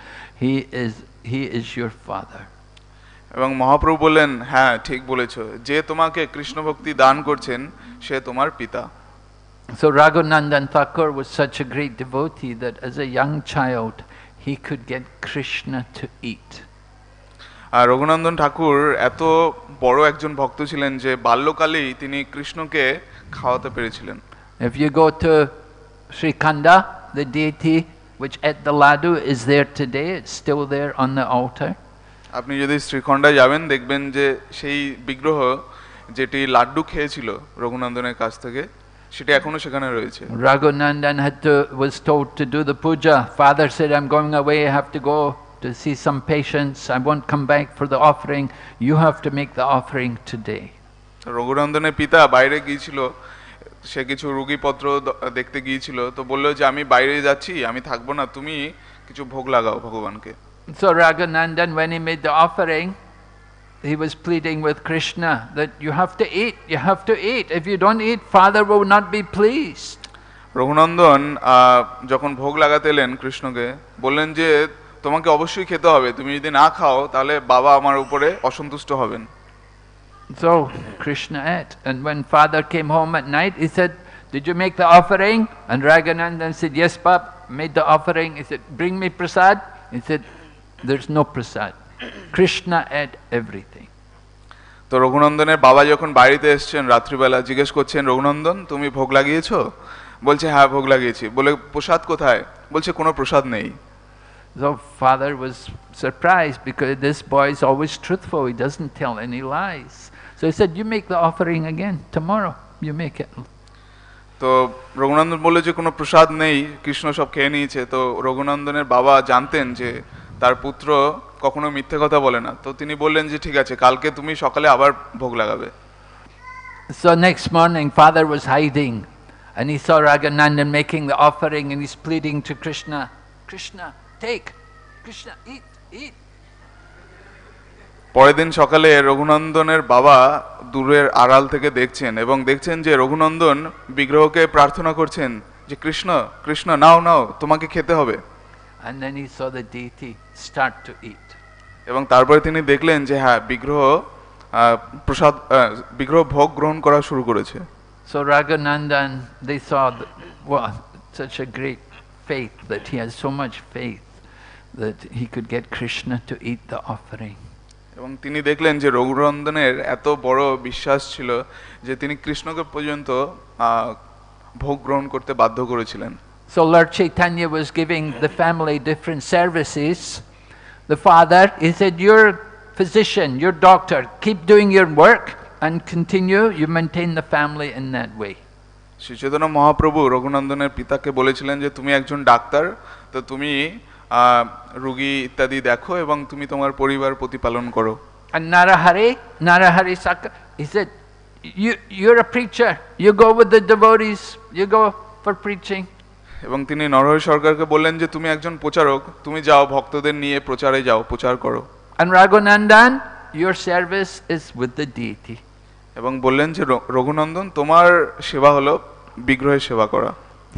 he is your father. এবং মহাপ্রভু বললেন, হ্যাঁ ঠিক বলেছো, যে তোমাকে কৃষ্ণ ভক্তি দান করছেন সে তোমার পিতা। So Raghunandan Thakur was such a great devotee that as a young child he could get Krishna to eat. আর রঘুনন্দন ঠাকুর এত বড় একজন ভক্ত ছিলেন যে বাল্যকালেই তিনি কৃষ্ণকে খাওয়াতে পেরেছিলেন। If you go to Srikhanda, the deity which ate the laddu is there today, it's still there on the altar. আপনি যদি শ্রীখণ্ডায় যাবেন দেখবেন যে সেই বিগ্রহ যেটি লাড্ডু খেয়েছিল রঘুনন্দনের কাছ থেকে সেটা এখনো সেখানে রয়েছে। Raghunandan was told to do the puja. Father said, I'm going away, I have to go to see some patients, I won't come back for the offering, you have to make the offering today. রঘুনন্দনের পিতা বাইরে গিয়েছিল, সে কিছু রোগীপত্র দেখতে গিয়েছিল, তো বলল যে আমি বাইরে যাচ্ছি, আমি থাকবো না, তুমি কিছু ভোগ লাগাও ভগবানকে। So Raghunandan, when he made the offering, he was pleading with Krishna that you have to eat, you have to eat. If you don't eat, Father will not be pleased. Raghunandan যখন ভোগ লাগাতে এলেন কৃষ্ণকে, বললেন যে তোমাকে অবশ্যই খেতে হবে, তুমি যদি না খাও তাহলে বাবা আমার উপরে অসন্তুষ্ট হবেন। So Krishna ate, and when Father came home at night, he said, did you make the offering? And Raghunandan said, yes, Pap, made the offering. He said, bring me prasad. He said, there's no prasad. Krishna ate everything. তো রঘুনন্দনের বাবা যখন বাড়িতে এসেছেন রাত্রিবেলা জিজ্ঞেস করছেন, রঘুনন্দন তুমি ভোগ লাগিয়েছো? বলছে হ্যাঁ ভোগ লাগিয়েছি। বলে প্রসাদ কোথায়? বলছে কোনো প্রসাদ নেই। So Father was surprised because this boy is always truthful, he doesn't tell any lies. So he said, you make the offering again tomorrow, you make it. তো রঘুনন্দন বলল যে কোনো প্রসাদ নেই, কৃষ্ণ সব খেয়ে নিয়েছে। তো রঘুনন্দনের বাবা জানতেন যে তার পুত্র কখনো মিথ্যে কথা বলে না, তো তিনি বললেন যে ঠিক আছে, কালকে তুমি সকালে আবার ভোগ লাগাবে। So next morning Father was hiding and he saw Raghunandan making the offering and he's pleading to Krishna, Krishna take, Krishna eat, eat. পরের দিন সকালে রঘুনন্দনের বাবা দূরের আড়াল থেকে দেখছেন এবং দেখছেন যে রঘুনন্দন বিগ্রহকে প্রার্থনা করছেন যে কৃষ্ণ কৃষ্ণ নাও নাও, তোমাকে খেতে হবে। And then he saw the deity start to eat. এবং তারপরে তিনি দেখলেন যে হ্যাঁ বিগ্রহ ভোগ গ্রহণ করা শুরু করেছে। So Raghunandan, they saw such a great faith, that he has so much faith that he could get Krishna to eat the offering. এবং তিনি দেখলেন যে রঘুনন্দনের এত বড় বিশ্বাস ছিল যে তিনি কৃষ্ণকে পর্যন্ত ভোগ গ্রহণ করতে বাধ্য করেছিলেন। So Lord Chaitanya was giving the family different services. The father, he said, you're physician, you're doctor, keep doing your work and continue, you maintain the family in that way. Shri Chaitanya Mahaprabhu রঘুনন্দনের পিতাকে বলেছিলেন যে তুমি একজন ডাক্তার, তো তুমি রোগী ইত্যাদি দেখো এবং তুমি তোমার পরিবার প্রতিপালন করো। And Narahari Saka, he said, you're a preacher, you go with the devotees, you go for preaching. এবং তিনি নরহরি সরকারকে বললেন যে তুমি একজন প্রচারক, তুমি যাও ভক্তদের নিয়ে প্রচারে যাও, প্রচার করো। And Raghunandan, your service is with the deity. এবং বললেন যে রঘুনন্দন, তোমার সেবা হলো বিগ্রহের সেবা করা।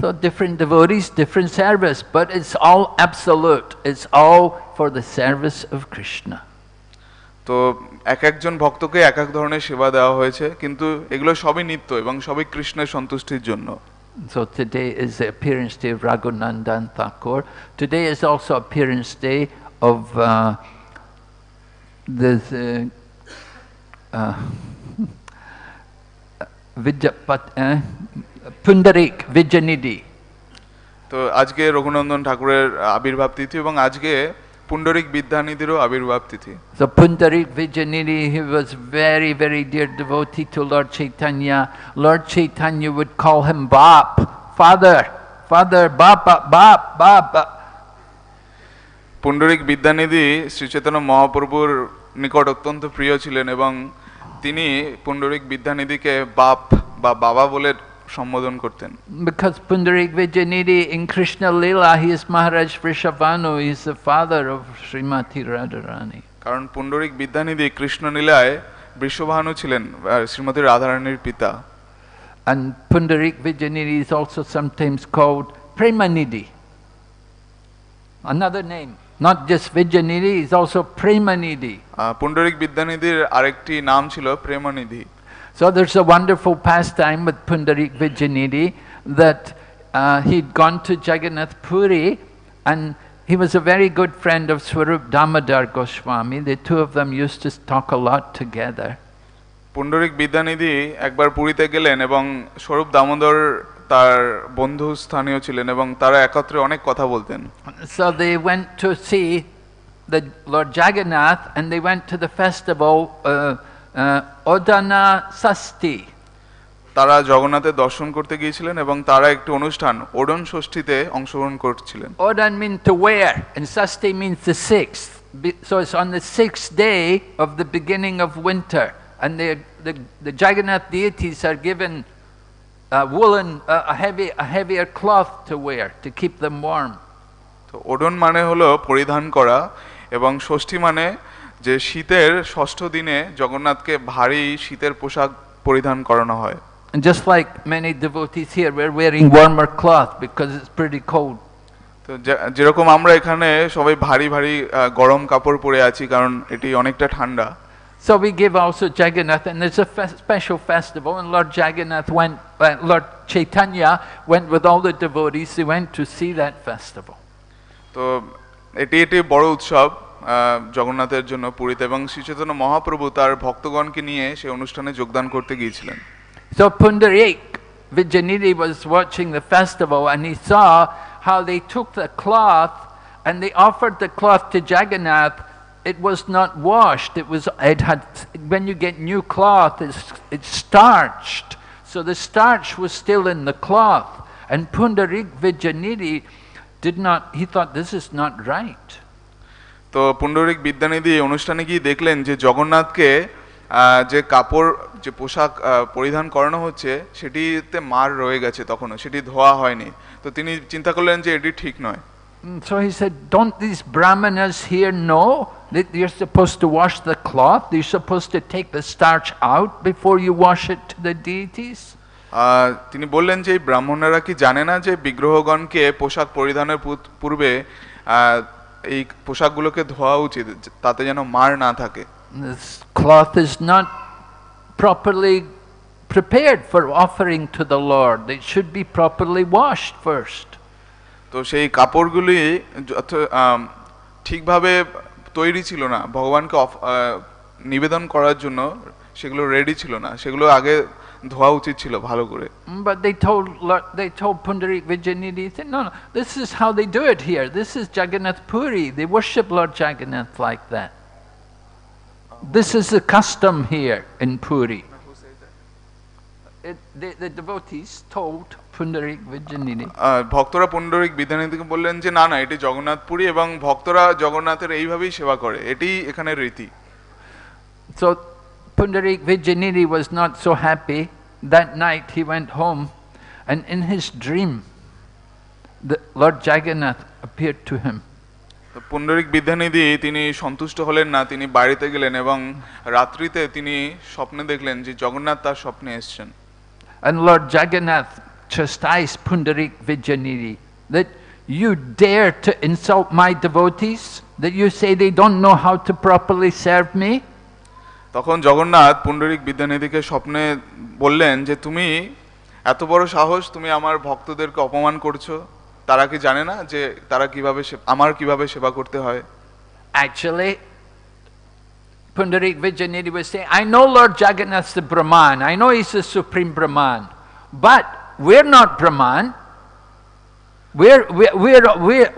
So different devotees, different service, but it's all absolute. It's all for the service of Krishna. তো এক একজন ভক্তকে এক এক ধরনের সেবা দেওয়া হয়েছে, কিন্তু এগুলো সবই নিত্য এবং সবই কৃষ্ণের সন্তুষ্টির জন্য। So today is the appearance day of Raghunandan Thakur. Today is also appearance day of Pundarik Vijayanidhi. তো আজকে রঘুনন্দন ঠাকুরের আবির্ভাব তিথি এবং আজকে পুণ্ডরিক বিদ্যানিধিরও আবির্ভাব তিথি। So Pundarik Vijayanidhi, he was very, very dear devotee to Lord Chaitanya. Lord Chaitanya would call him Bap, Father, Father, Bapa, Bap, Bap. Pundarik Vidyanidhi Shri Chaitanya মহাপ্রভুর নিকট অত্যন্ত প্রিয় ছিলেন এবং তিনি পুণ্ডরিক বিদ্যানিধিকে বাপ বা বাবা বলে সম্বোধন করতেন। Because Pundarik Vijayanidhi in Krishna Leela, he is Maharaj Vrishabhanu, he is the father of Srimati Radharani. কারণ পুণ্ডরিক বিদ্যানিধি কৃষ্ণ লীলায় বৃষভানু ছিলেন শ্রীমতী রাধারানীর পিতা। And Pundarik Vijayanidhi is also sometimes called Premanidhi. Another name, not just Vijayanidhi, is also Premanidhi. Pundarik বিদ্যানিধির আরেকটি নাম ছিল প্রেমনিধি। So there's a wonderful pastime with Pundarik Vijayanidhi that he'd gone to Jagannath Puri and he was a very good friend of Swarup Damodar Goswami. The two of them used to talk a lot together. Pundarik Vidyanidhi একবার পুরীতে গেলেন এবং স্বরূপ দামোদর তার বন্ধু স্থানীয় ছিলেন এবং তারা একত্রে অনেক কথা বলতেন। So they went to see the Lord Jagannath and they went to the festival Odana Sasti. তারা জগন্নাথের দর্শন করতে গিয়েছিলেন এবং তারা একটি অনুষ্ঠান ওডন ষষ্ঠীতে অংশগ্রহণ করছিলেন। Odan means to wear and Sasti means the sixth. So it's on the sixth day of the beginning of winter and the Jagannath deities are given woolen, a heavier cloth to wear to keep them warm. তো odd one মানে হলো পরিধান করা এবং ষষ্ঠী মানে যে শীতের ষষ্ঠ দিনে জগন্নাথকে ভারী শীতের পোশাক পরিধান করানো হয়। And just like many devotees here, we're wearing warmer cloth because it's pretty cold. তো যেরকম আমরা এখানে সবাই ভারী ভারী গরম কাপড় পরে আছি কারণ এটি অনেকটা ঠান্ডা। So we give also Jagannath, and there's a special festival, and Lord Jagannath went, Lord Chaitanya went with all the devotees, they went to see that festival. তো এটি বড় উৎসব জগন্নাথের জন্য পুরীতে এবং শ্রী চৈতন্য মহাপ্রভু তার ভক্তগণকে নিয়ে সেই অনুষ্ঠানে যোগদান করতে গিয়েছিলেন। So Pundarik Vijayanidhi was watching the festival and he saw how they took the cloth and they offered the cloth to Jagannath. It was not washed. When you get new cloth, it's starched. So the starch was still in the cloth. And Pundarik Vijayanidhi he thought this is not right. তো পুণ্ডরিক বিদ্যানিধি অনুষ্ঠানে গিয়ে দেখলেন যে জগন্নাথকে যে কাপড় যে পোশাক পরিধান করানো হচ্ছে সেটিতে মার রয়ে গেছে, তখনও সেটি ধোয়া হয়নি। তো তিনি চিন্তা করলেন যে এটি ঠিক নয়। So he said, don't these brahmanas here know that you're supposed to wash the cloth? You're supposed to take the starch out before you wash it to the deities? তিনি বললেন যে এই ব্রাহ্মণরা কি জানে না যে বিগ্রহগণকে পোশাক পরিধানের পূর্বে এই পোশাকগুলোকে ধোয়া উচিত তাতে যেন মার না থাকে। This cloth is not properly prepared for offering to the Lord. They should be properly washed first. তো সেই কাপড়গুলি ঠিকভাবে তৈরি ছিল না, ভগবানকে নিবেদন করার জন্য সেগুলো রেডি ছিল না, সেগুলো আগে ধোয়া উচিত ছিল ভালো করে। But they told Pundarik Vijayanidhi, no, this is how they do it here. This is Jagannath Puri. They worship Lord Jagannath like that. This is the custom here in Puri. The devotees told Pundarik Vijayanidhi. ভক্তরা পুণ্ডরিক বিদ্যানিধিকে বললেন যে না না এটি জগন্নাথপুরী এবং ভক্তরা জগন্নাথের এইভাবেই সেবা করে, এটি এখানের রীতি। So Pundarik Vijayanidhi was not so happy. That night he went home, and in his dream the Lord Jagannath appeared to him. তো পুণ্ডরিক বিদ্যানিধি তিনি সন্তুষ্ট হলেন না, তিনি বাড়িতে গেলেন এবং রাত্রিতে তিনি স্বপ্নে দেখলেন যে জগন্নাথ তার স্বপ্নে এসেছেন। And Lord Jagannath chastised Pundarik Vijayanidhi that you dare to insult my devotees, that you say they don't know how to properly serve me. তখন জগন্নাথ পুণ্ডরিক বিদ্যানিধিকে স্বপ্নে বললেন যে তুমি এত বড় সাহস, তুমি আমার ভক্তদেরকে অপমান করছো, তারা কি জানে না যে তারা কিভাবে আমার কিভাবে সেবা করতে হয়? Actually, Pundarik Vijayanidhi was saying, I know Lord Jagannath's the Brahman, I know he's the supreme Brahman, but we're not Brahman.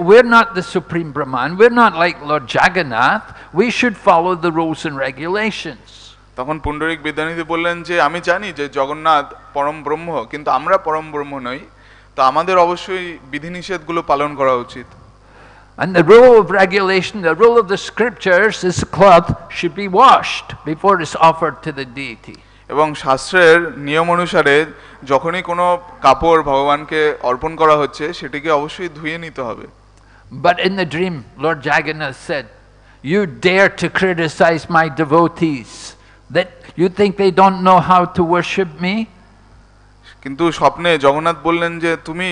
We're not the supreme Brahman. We're not like Lord Jagannath. We should follow the rules and regulations. তখন পুণ্ডরিক বিদ্যানিধি বললেন যে আমি জানি যে জগন্নাথ পরম ব্রহ্ম, কিন্তু আমরা পরম ব্রহ্ম নই, তো আমাদের অবশ্যই বিধিনিষেধগুলো পালন করা উচিত। And the rule of regulation, the rule of the scriptures is the cloth should be washed before it's offered to the deity. এবং শাস্ত্রের নিয়ম অনুসারে যখনই কোনো কাপড় ভগবানকে অর্পণ করা হচ্ছে সেটিকে অবশ্যই ধুয়ে নিতে হবে। But in the dream, Lord Jagannath said, you dare to criticize my devotees, that you think they don't know how to worship me? কিন্তু স্বপ্নে জগন্নাথ বললেন যে তুমি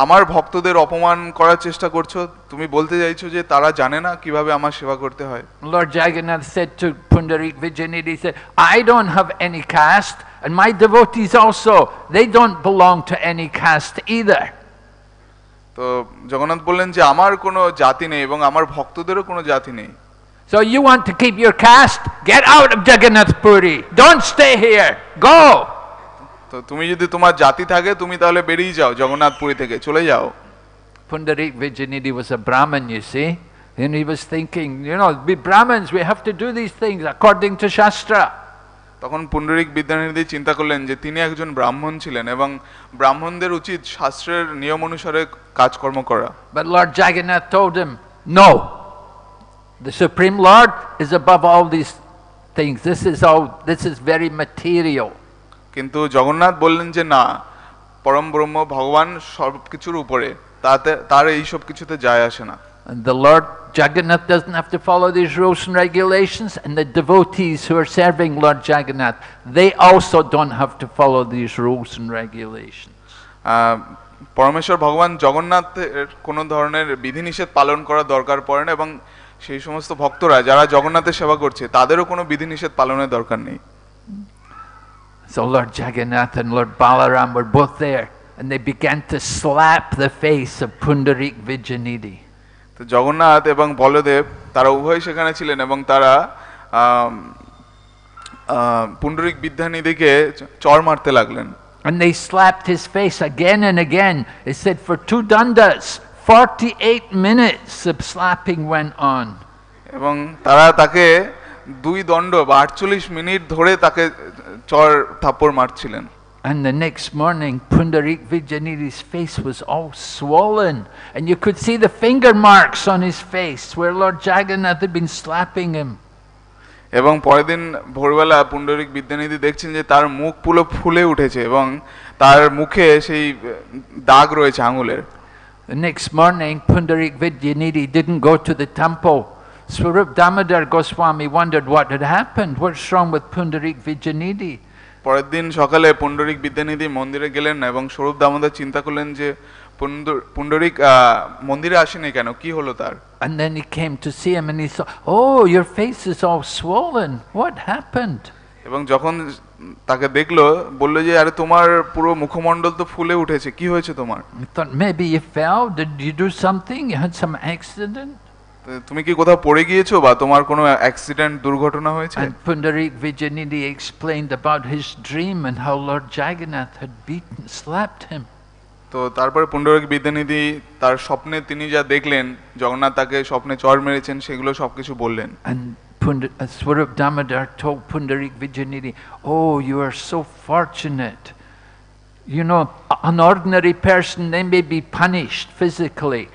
আমার ভক্তদের অপমান করার চেষ্টা করছো, তুমি বলতে চাইছো যে তারা জানে না কিভাবে আমার সেবা করতে হয়। Lord Jagannath said to Pundarik Vijayanidhi, he said, I don't have any caste, and my devotees also, they don't belong to any caste either. তো জগন্নাথ বললেন যে আমার কোনো জাতি নেই এবং আমার ভক্তদেরও কোনো জাতি নেই। So you want to keep your caste? Get out of Jagannath Puri. Don't stay here. Go. তো তুমি যদি তোমার জাতি থাকে তুমি তাহলে বেরিয়ে যাও জগন্নাথপুরী থেকে, চলে যাও। Pundarik Vijayanidhi was a Brahmin, you see, and he was thinking, you know, we Brahmins, we have to do these things according to Shastra. তখন পুণ্ডরিক বিদ্যানিধি চিন্তা করলেন যে তিনি একজন ব্রাহ্মণ ছিলেন এবং ব্রাহ্মণদের উচিত শাস্ত্রের নিয়ম অনুসারে কাজকর্ম করা। But Lord Jagannath told him, no, the Supreme Lord is above all these things. This is very material. কিন্তু জগন্নাথ বললেন যে না, পরম ব্রহ্ম ভগবান সবকিছুর উপরে, তার এই সব কিছুতে যায় আসে না। And the Lord Jagannath doesn't have to follow these rules and regulations, and the devotees who are serving Lord Jagannath, they also don't have to follow these rules and regulations. পরমেশ্বর ভগবান জগন্নাথের কোনো ধরনের বিধিনিষেধ পালন করা দরকার পড়ে না এবং সেই সমস্ত ভক্তরা যারা জগন্নাথের সেবা করছে তাদেরও কোনো বিধিনিষেধ পালনের দরকার নেই। So Lord Jagannath and Lord Balaram were both there, and they began to slap the face of Pundarik Vijayanidhi. তো জগন্নাথ এবং বলদেব তারা উভয় সেখানে ছিলেন এবং তারা পুণ্ডরিক বিদ্যানিধিকে চড় মারতে লাগলেন। And they slapped his face again and again. They said for 2 dandas, 48 minutes of slapping went on. এবং তারা তাকে 2 দণ্ড বা 48 মিনিট ধরে তাকে চড় থাপ্পড় মারছিলেন। And the next morning, Pundarik Vijayanidhi's face was all swollen, and you could see the finger marks on his face where Lord Jagannath had been slapping him. এবং পরের দিন ভোরবেলা পুণ্ডরিক বিদ্যানিধি দেখছেন যে তার মুখ পুরো ফুলে উঠেছে এবং তার মুখে সেই দাগ রয়েছে আঙুলের। The next morning, Pundarik Vijayanidhi didn't go to the temple. Swarup Damodar Goswami wondered what had happened. What's wrong with Pundarik Vijayanidhi? পরের দিন সকালে পুণ্ডরিক বিদ্যানিধি মন্দিরে গেলেন না এবং স্বরূপ দামোদর চিন্তা করলেন যে পুণ্ডরিক মন্দিরে আসেনি কেন, কি হলো তার? And then he came to see him and he saw, oh, your face is all swollen. What happened? এবং যখন তাকে দেখলো বললো যে আরে তোমার পুরো মুখমণ্ডল তো ফুলে উঠেছে, কি হয়েছে তোমার? He thought maybe you fell. Did you do something? You had some accident? তুমি কি কোথাও পড়ে গিয়েছো বা তোমার কোনো অ্যাক্সিডেন্ট দুর্ঘটনা হয়েছে? And Pundarik Vijayanidhi explained about his dream and how Lord Jagannath had slapped him. তো তারপরে পুণ্ডরিক বিদ্যানিধি তার স্বপ্নে তিনি যা দেখলেন জগন্নাথ তাকে স্বপ্নে চড় মেরেছেন সেগুলো সবকিছু বললেন। And Swarup Damodar told Pundarik Vijayanidhi, oh, you are so fortunate. You know, an ordinary person, they may be punished physically,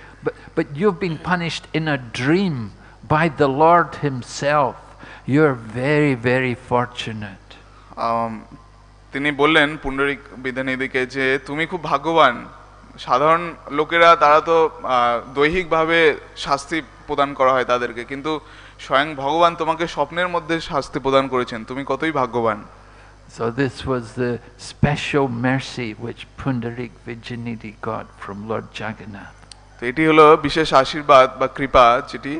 but you've been punished in a dream by the Lord Himself. You're very, very fortunate. তিনি বললেন পুণ্ডরিক বিদ্যানিধিকে যে তুমি খুব ভাগ্যবান। সাধারণ লোকেরা তারা তো দৈহিকভাবে শাস্তি প্রদান করা হয় তাদেরকে, কিন্তু স্বয়ং ভগবান তোমাকে স্বপ্নের মধ্যে শাস্তি প্রদান করেছেন, তুমি কতই ভাগ্যবান। So this was the special mercy which Pundarik Vijayanidhi got from Lord Jagannath. তো এটি হলো বিশেষ আশীর্বাদ বা কৃপা যেটি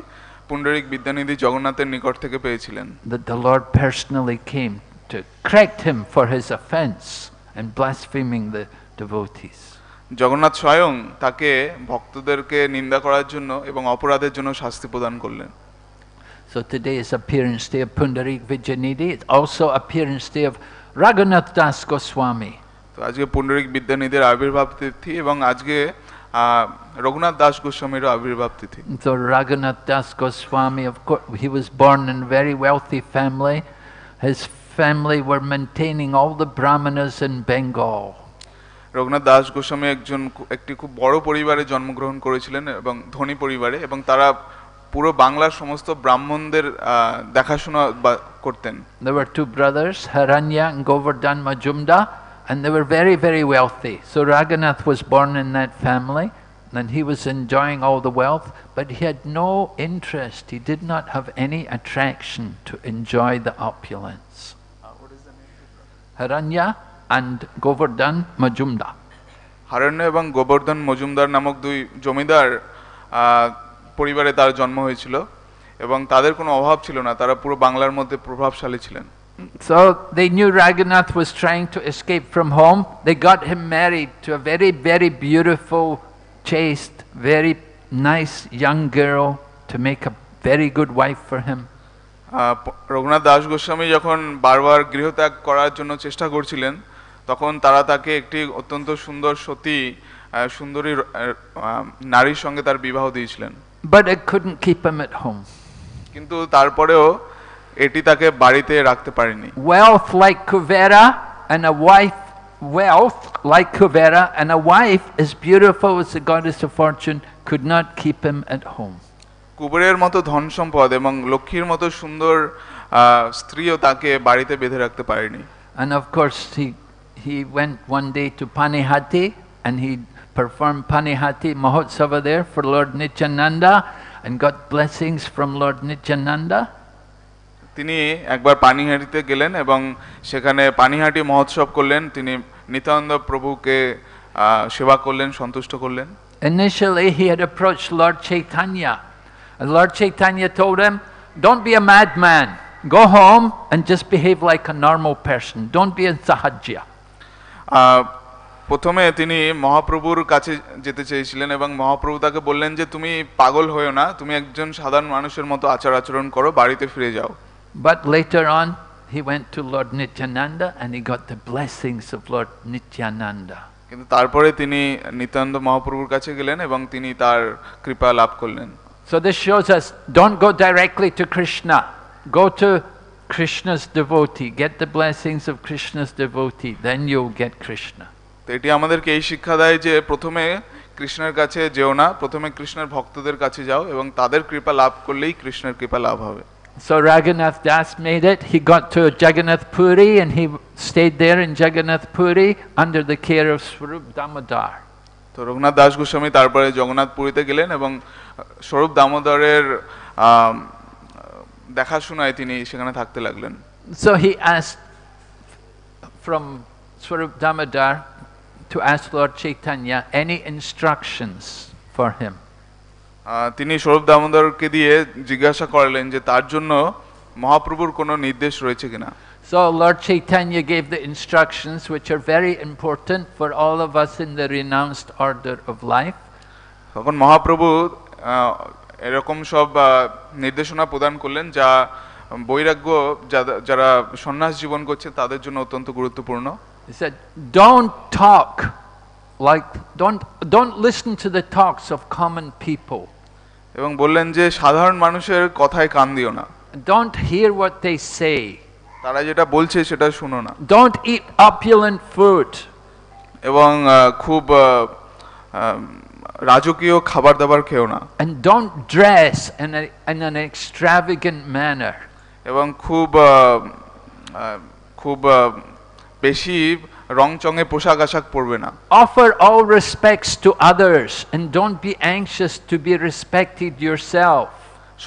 পুণ্ডরিক বিদ্যানিধি জগন্নাথের নিকট থেকে পেয়েছিলেন। That the Lord personally came to correct him for his offense and blaspheming the devotees. Jagannath স্বয়ং তাকে ভক্তদেরকে নিন্দা করার জন্য এবং অপরাধের জন্য শাস্তি প্রদান করলেন। So today is appearance day of Pundarik Vijayanidhi. It's also appearance day of Raghunath Das Goswami. তো আজকে পুণ্ডরিক বিদ্যানিধির আবির্ভাব তিথি এবং আজকে রঘুনাথ দাস গোস্বামীর আবির্ভাব তিথি। So Raghunath Das Goswami, of course, he was born in a very wealthy family. His family were maintaining all the brahmanas in Bengal. Raghunath Das Goswami একটি খুব বড় পরিবারে জন্মগ্রহণ করেছিলেন এবং ধনী পরিবারে, এবং তারা পুরো বাংলার সমস্ত ব্রাহ্মণদের দেখাশোনা করতেন। There were two brothers, Haranya and Govardhan Majumdar, and they were very, very wealthy. So Raghunath was born in that family, and he was enjoying all the wealth, but he had no interest. He did not have any attraction to enjoy the opulence. What is the name? Haranya and Govardhan Majumdar. হারণ্য এবং গোবর্ধন মজুমদার নামক দুই জমিদার পরিবারে তার জন্ম হয়েছিল এবং তাদের কোনো অভাব ছিল না, তারা পুরো বাংলার মধ্যে প্রভাবশালী ছিলেন। So they knew Raghunath was trying to escape from home. They got him married to a very, very beautiful, chaste, very nice young girl to make a very good wife for him. Raghunath Das Goswami যখন বারবার গৃহত্যাগ করার জন্য চেষ্টা করছিলেন, তখন তারা তাকে একটি অত্যন্ত সুন্দর সতী সুন্দরী নারীর সঙ্গে তার বিবাহ দিয়েছিলেন। But it couldn't keep him at home. কিন্তু তারপরেও এটি তাকে বাড়িতে রাখতে পারেনি। Wealth like Kuvera and a wife, wealth like Kuvera and a wife as beautiful as the goddess of fortune could not keep him at home. কুবেরের মতো ধন সম্পদ এবং লক্ষ্মীর মতো সুন্দর স্ত্রীও তাকে বাড়িতে বেঁধে রাখতে পারেনি। And of course he went one day to Panihati and he performed Panihati Mahotsava there for Lord Nityananda and got blessings from Lord Nityananda. তিনি একবার পানিহাটিতে গেলেন এবং সেখানে পানিহাটি মহোৎসব করলেন, তিনি নিত্যানন্দ প্রভুকে সেবা করলেন, সন্তুষ্ট করলেন। Initially he had approached Lord Chaitanya and Lord Chaitanya told him, don't be a madman, go home and just behave like a normal person, don't be in sahajya. প্রথমে তিনি মহাপ্রভুর কাছে যেতে চেয়েছিলেন এবং মহাপ্রভু তাকে বললেন যে তুমি পাগল হয়ো না, তুমি একজন সাধারণ মানুষের মতো আচার আচরণ করো, বাড়িতে ফিরে যাও। But later on he went to Lord Nityananda and he got the blessings of Lord Nityananda. কিন্তু তারপরে তিনি নিত্যানন্দ মহাপ্রভুর কাছে গেলেন এবং তিনি তার কৃপা লাভ করলেন। So this shows us, don't go directly to Krishna, go to Krishna's devotee, get the blessings of Krishna's devotee, then you'll get Krishna. তো এটি আমাদেরকে এই শিক্ষা দেয় যে প্রথমে কৃষ্ণের কাছে যেও না, প্রথমে কৃষ্ণের ভক্তদের কাছে যাও এবং তাদের কৃপা লাভ করলেই কৃষ্ণের কৃপা লাভ হবে। So Raghunath Das made it. He got to Jagannath Puri and he stayed there in Jagannath Puri under the care of Swarup Damodar. তো রঘুনাথ দাস গোস্বামী তারপরে জগন্নাথ পুরীতে গেলেন এবং স্বরূপ দামোদরের দেখাশোনায় তিনি সেখানে থাকতে লাগলেন। So he asked from Swarup Damodar to ask Lord Chaitanya any instructions for him. তিনি স্বরূপ দামোদরকে দিয়ে জিজ্ঞাসা করলেন যে তার জন্য মহাপ্রভুর কোনো নির্দেশ রয়েছে কিনা। So Lord Chaitanya gave the instructions which are very important for all of us in the renounced order of life. তখন মহাপ্রভু এরকম সব নির্দেশনা প্রদান করলেন যা বৈরাগ্য যারা সন্ন্যাস জীবন করছে তাদের জন্য অত্যন্ত গুরুত্বপূর্ণ। He said, don't talk like, don't listen to the talks of common people. এবং বললেন যে সাধারণ মানুষের কথায় কান দিও না। Don't hear what they say. তারা যেটা বলছে সেটা শুনো না। Don't eat opulent food. এবং খুব রাজকীয় খাবার দাবার খেও না। And don't dress in an extravagant manner. এবং খুব খুব বেশি রংচঙে পোশাক আশাক পরবে না। Offer all respects to others and don't be anxious to be respected yourself.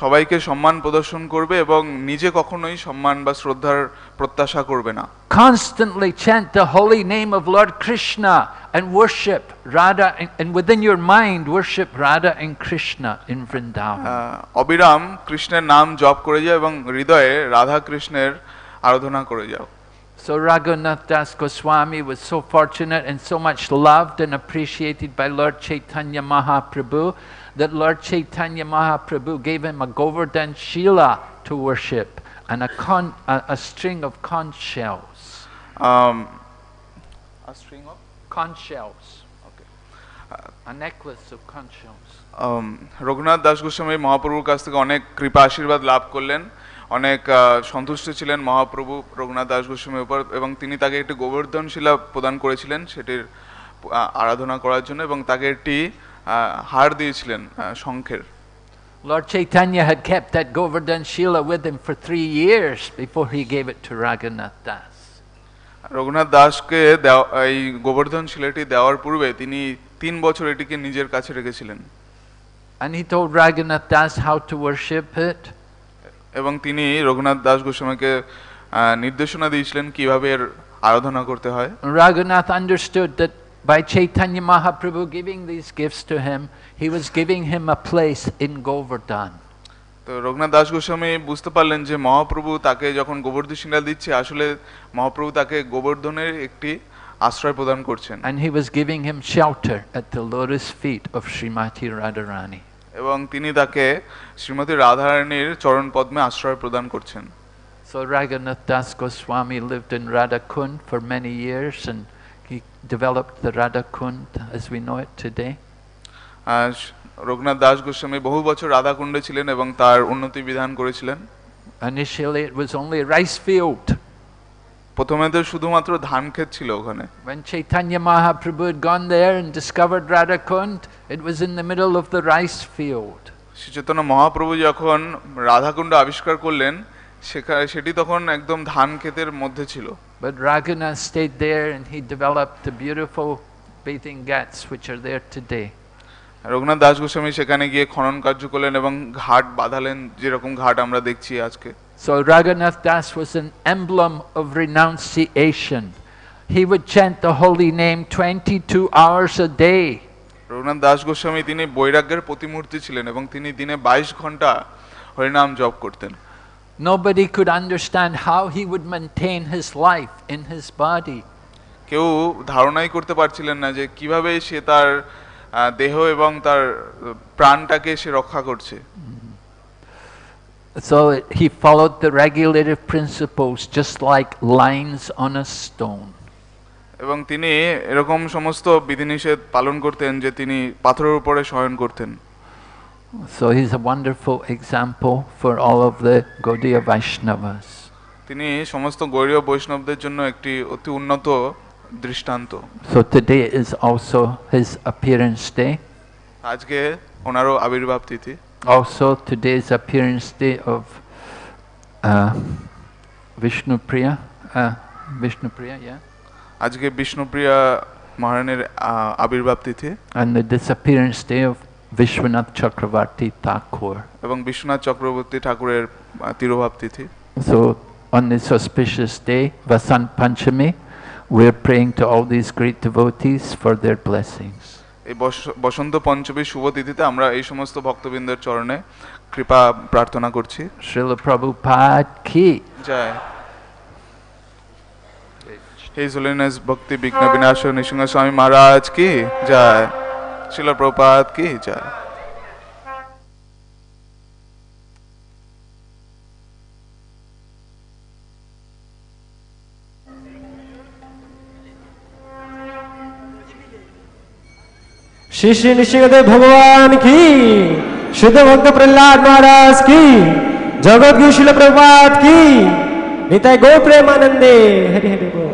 সবাইকে সম্মান প্রদর্শন করবে এবং নিজে কখনোই সম্মান বা শ্রদ্ধার প্রত্যাশা করবে না। Constantly chant the holy name of Lord Krishna and worship Radha, and within your mind worship Radha and Krishna in Vrindavan. অবিরাম কৃষ্ণের নাম জপ করে যাও এবং হৃদয়ে রাধা কৃষ্ণের আরাধনা করে যাও। So Raghunath Das Goswami was so fortunate and so much loved and appreciated by Lord Chaitanya Mahaprabhu that Lord Chaitanya Mahaprabhu gave him a Govardhan Shila to worship and a string of conch shells. A string of conch shells. Okay. A necklace of conch shells. Raghunath Das Goswami মহাপ্রভুর কাছ থেকে অনেক কৃপা আশীর্বাদ লাভ করলেন, অনেক সন্তুষ্ট ছিলেন মহাপ্রভু রঘুনাথ দাস গোস্বামীর উপর, এবং তিনি তাকে একটি গোবর্ধন শিলা প্রদান করেছিলেন সেটির আরাধনা করার জন্য, এবং তাকে একটি হার দিয়েছিলেন শঙ্খের। Lord Chaitanya had kept that Govardhan Shila with him for 3 years before he gave it to Raghunath Das. Raghunath দাসকে এই গোবর্ধন শিলাটি দেওয়ার পূর্বে তিনি 3 বছর এটিকে নিজের কাছে রেখেছিলেন। And he told Raghunath Das how to worship it. এবং তিনি রঘুনাথ দাস গোস্বামীকে নির্দেশনা দিয়েছিলেন কিভাবে এর আরাধনা করতে হয়। Raghunath understood that by Chaitanya Mahaprabhu giving these gifts to him, he was giving him a place in Govardhan. তো রঘুনাথ দাস গোস্বামী বুঝতে পারলেন যে মহাপ্রভু তাকে যখন গোবর্ধন শিলা দিচ্ছে, আসলে মহাপ্রভু তাকে গোবর্ধনের একটি আশ্রয় প্রদান করছেন। And he was giving him shelter at the lotus feet of Srimati Radharani. এবং তিনি তাকে শ্রীমতী রাধারানীর চরণ পদ্মে আশ্রয় প্রদান করছেন। So Raghunath Das Goswami lived in Radhakund for many years and he developed the Radhakund as we know it today. Raghunath Das Goswami বহু বছর রাধাকুণ্ডে ছিলেন এবং তার উন্নতি বিধান করেছিলেন। Initially it was only a rice field. প্রথমে তো শুধুমাত্র ধান ক্ষেত ছিল ওখানে। When Chaitanya Mahaprabhu had gone there and discovered Radhakund, it was in the middle of the rice field. Shri Chaitanya Mahaprabhu যখন রাধাকুণ্ড আবিষ্কার করলেন, সেটি তখন একদম ধান ক্ষেতের মধ্যে ছিল। But Raghunath stayed there and he developed the beautiful bathing ghats which are there today. Raghunath Das Goswami সেখানে গিয়ে খনন কার্য করলেন এবং ঘাট বাঁধালেন, যেরকম ঘাট আমরা দেখছি আজকে। So Raghunath Das was an emblem of renunciation. He would chant the holy name 22 hours a day. Raghunath Das Goswami তিনি বৈরাগ্যের প্রতিমূর্তি ছিলেন এবং তিনি দিনে 22 ঘন্টা হরিনাম জপ করতেন। Nobody could understand how he would maintain his life in his body. কেউ ধারণাই করতে পারছিলেন না যে কিভাবে সে তার দেহ এবং তার প্রাণটাকে সে রক্ষা করছে। So he followed the regulative principles just like lines on a stone. এবং তিনি এরকম সমস্ত বিধিনিষেধ পালন করতেন যে তিনি পাথরের উপরে শয়ন করতেন। So he's a wonderful example for all of the Gaudiya Vaishnavas. তিনি সমস্ত গৌড়ীয় বৈষ্ণবদের জন্য একটি অতি উন্নত দৃষ্টান্ত। So today is also his appearance day. আজকে ওনারও আবির্ভাব তিথি। Also today's appearance day of Vishnupriya, yeah. আজকে বিষ্ণুপ্রিয়া মহারানীর আবির্ভাব তিথি। And the disappearance day of Vishwanath Chakravarti Thakur. এবং বিশ্বনাথ চক্রবর্তী ঠাকুরের তিরোভাব তিথি। So on this auspicious day, Vasant Panchami, we're praying to all these great devotees for their blessings. এই বসন্ত পঞ্চমী শুভ তিথিতে আমরা এই সমস্ত ভক্তবৃন্দের চরণে কৃপা প্রার্থনা করছি। Srila Prabhupada ki জয়। His Holiness Bhakti Vigna Vinasha Nrsimha Swami Maharaj ki jai. Srila Prabhupada ki jai. Shri Shri Nrisimhadeva भगवान की, शुद्ध भक्त प्रहलाद महाराज की, जगत गुरु श्रील प्रभुपाद की, निताय गौ प्रेमानंदे हरि हरि बोल।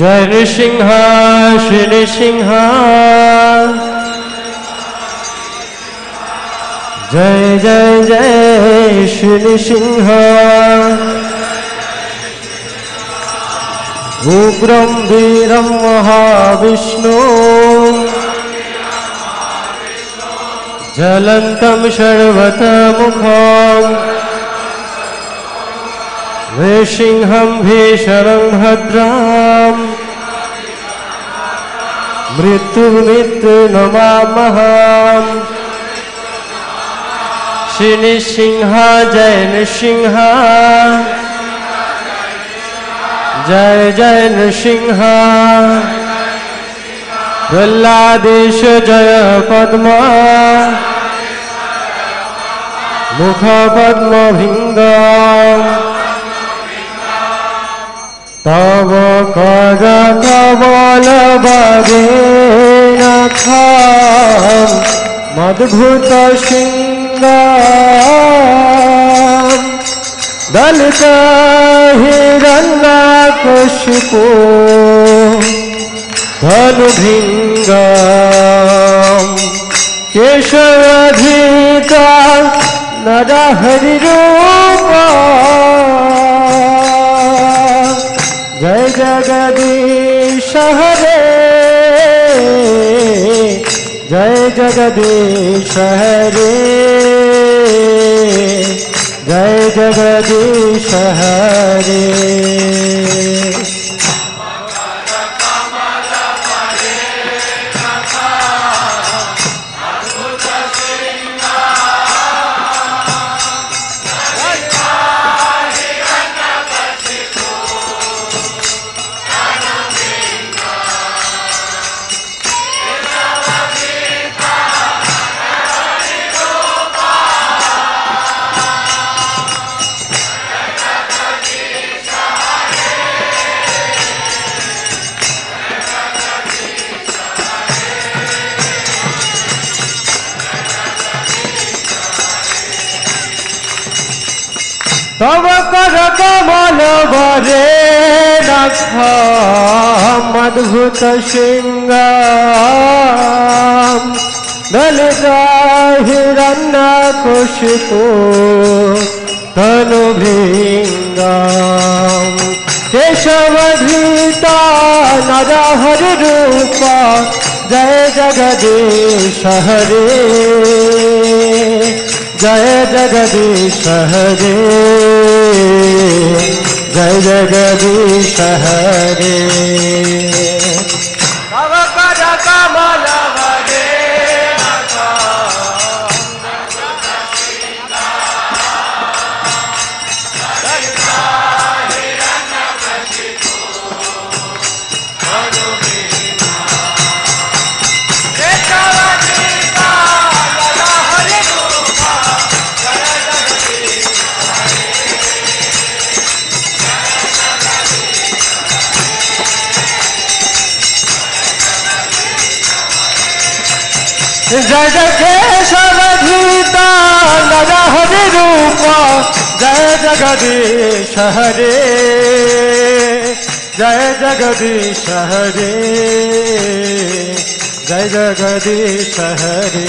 जय नृसिंह श्री नृसिंह जय जय जय श्री नृसिंह उग्रं वीरं महाविष्णु ज्वलन्तं सर्वतोमुखं नृसिंहं भीषणं भद्रं मृत्युर्मृत्युर्नमामः श्री नृसिंह जय नृसिंह जय जय नृसिंह प्रह्लादेश जय पद्म मुख पद्म भिंगम तव कर कमल बगेन मद्भुत सिंगाम दलित हिरण्यकशिपो धनुभिंगम केशवधीता नरहरिरूपा जय जगदीश हरे जय जगदीश हरे जय जगदीश हरे तव कर कमल बरे नखम अद्भुत सिंगाम दलित हिरण्यकशिपो धनुभिंगम केशवधीता नरहरि रूपा जय जगदीश हरे जय जगदीश हरे जय जगदीश हरे तव कर कमल बरे जय जय केशवधीता नरहरि रूपा जय जगदीश हरे जय जगदीश हरे जय जगदीश हरे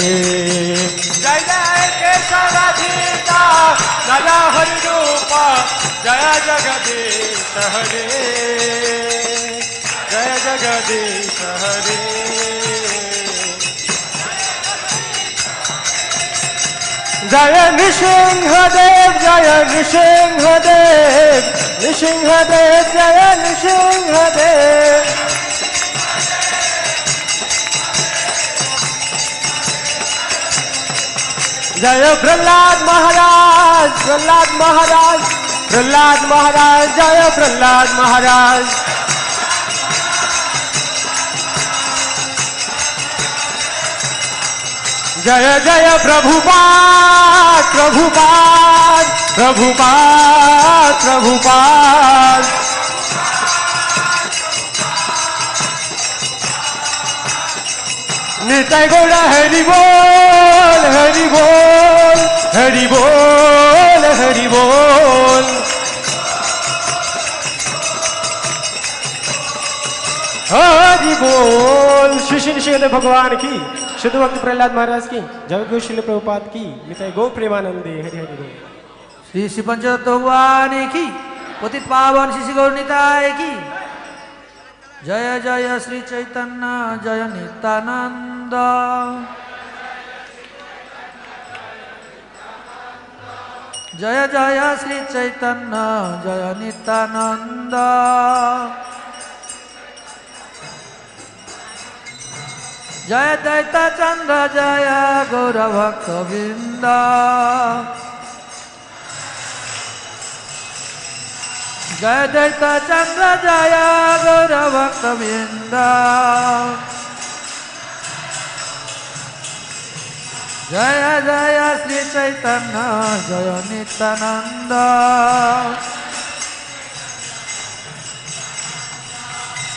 जय जय केशवधीता नरहरि रूपा जय जगदीश हरे जय जगदीश हरे जय नृसिंहदेव जय नृसिंहदेव नृसिंहदेव जय नृसिंहदेव जय प्रह्लाद महाराज प्रह्लाद महाराज प्रह्लाद महाराज जय प्रह्लाद महाराज जय जय प्रभुपाद प्रभुपाद प्रभुपाद प्रभुपाद निताय गौर हरि बोल हरि बोल हरि बोल हरि बोल बोल। श्री श्री निशिकांत भगवान की, शुद्ध भक्त प्रहलाद महाराज की, जगत गुरु श्रील प्रभुपाद की, निताय गौ प्रेमानंदे। हरि हरि बोल। श्री श्री पंचतत्व भगवान की, पतित पावन श्री श्री गौर निताय की। जय जय श्री चैतन्य जय नित्यानंद। जय जय श्री चैतन्य जय नित्यानंद। जय दैत चंद्र जय गौर भक्त वृंद। जय दैत चंद्र जय गौर भक्त वृंद। जय जय श्री चैतन्य जय नित्यानंद।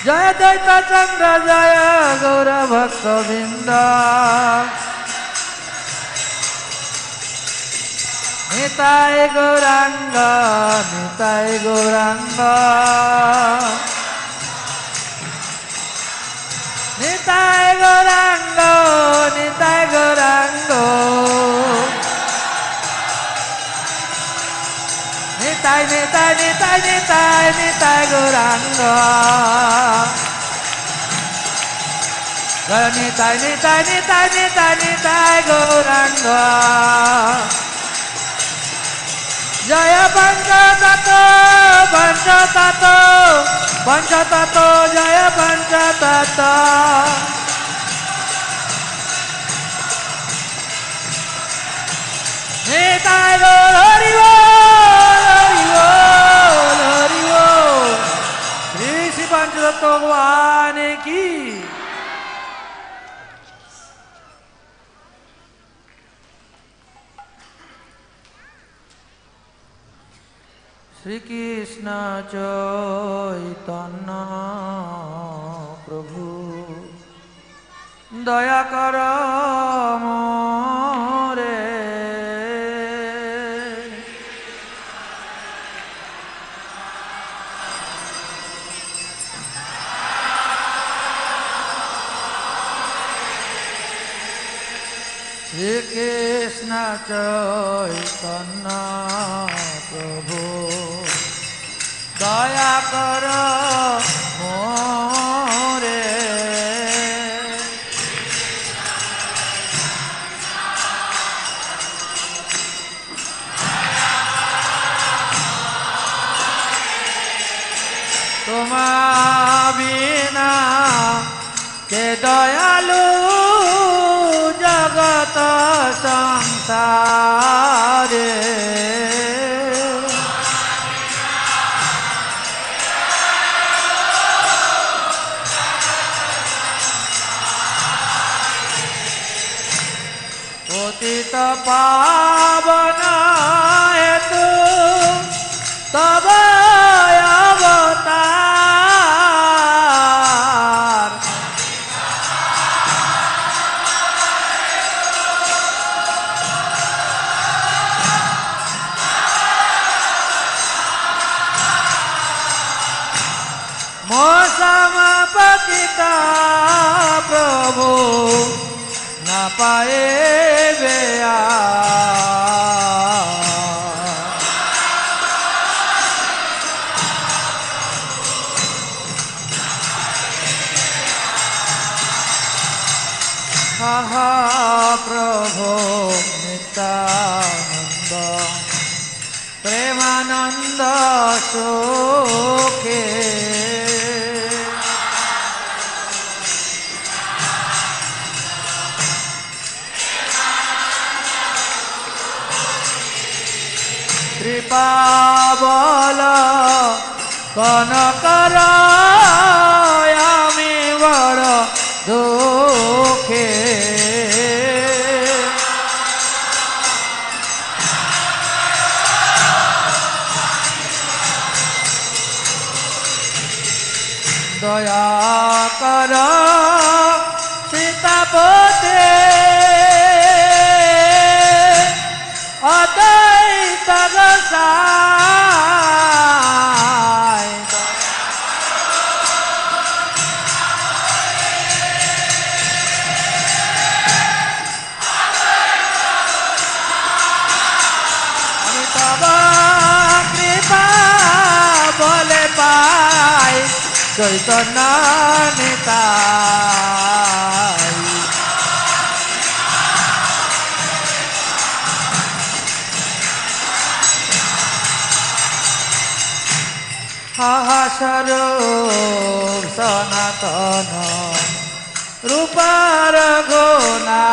जय दैत चंद्र जय गौर भक्त वृंद। निताय गौरांग निताय गौरांग। निताय गौरांग निताय गौरांग। निताय निताय निताय निताय निताय गौरांग। जय निताय निताय निताय निताय निताय गौरांग। जय पंचतत्व पंचतत्व पंचतत्व जय पंचतत्व। निताय गौर हरि बोल हरि बोल हरि बोल। श्री श्री पंचतत्व भगवान की। श्री कृष्ण चैतन्य प्रभु दया कर मोरे। श्री कृष्ण चैतन्य प्रभु दया कर मोरे। तुम बिना के दयालु जगत संसारे। पतित पावन हेतु तब अवतार। मौसम पतिता प्रभु न पाए बेया। हा प्रभु नित्यानंद प्रेमानंद सुखे। कृपा बल कनकर आमी बड़ दुखे। दया कर सीतापते अद्वैत गोसाई। চৈতন্য নিতাই। স্বরূপ সনাতন রূপার গুণা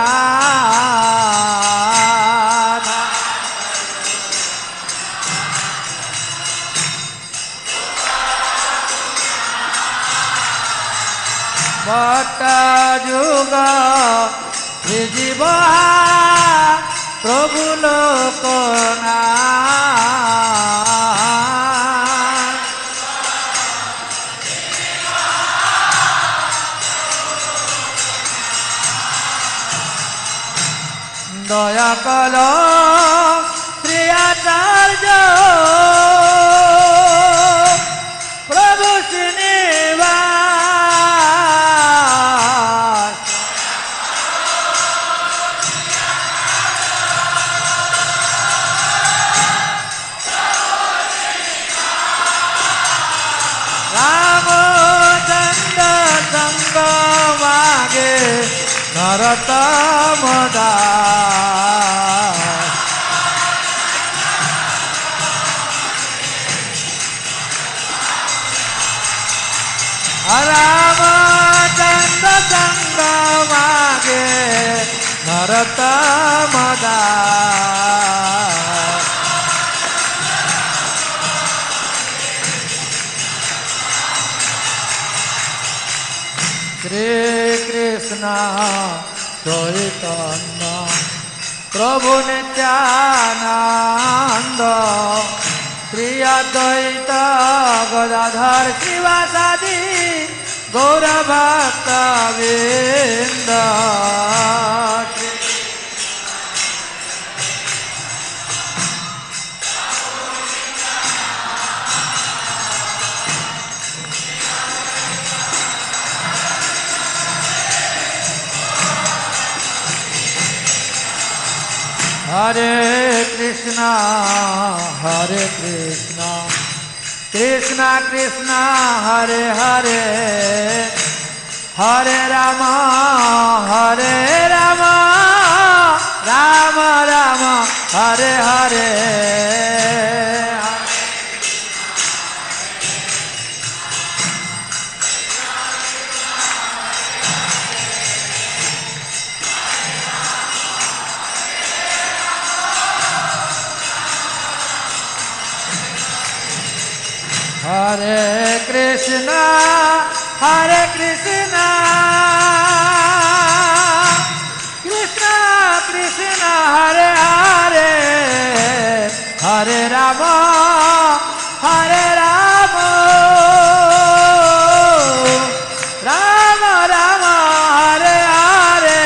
বট যুগ জীব প্রভু লোকনা দয়া কল শ্রী আচার্য প্রভু শ্রীনিবাস রামচন্দ্র সঙ্গ মাগে নরতম দাস রামচন্দ্র সঙ্গ মাগে নরতম দাস শ্রী কৃষ্ণ চৈতন্য প্রভু নিত্যানন্দ শ্রী অদ্বৈত গদাধর শিবাসাদি গৌরভক্ত বৃন্দ হরে কৃষ্ণ কৃষ্ণ কৃষ্ণ হরে হরে হরে রাম রাম রাম হরে হরে হরে কৃষ্ণ কৃষ্ণ কৃষ্ণ হরে হরে হরে রাম রাম রাম হরে হরে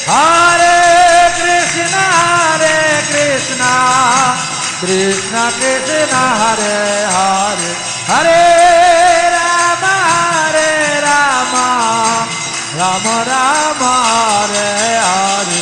হরে কৃষ্ণ কৃষ্ণ কৃষ্ণ হরে হরে হরে রাম রাম রাম হরে হরে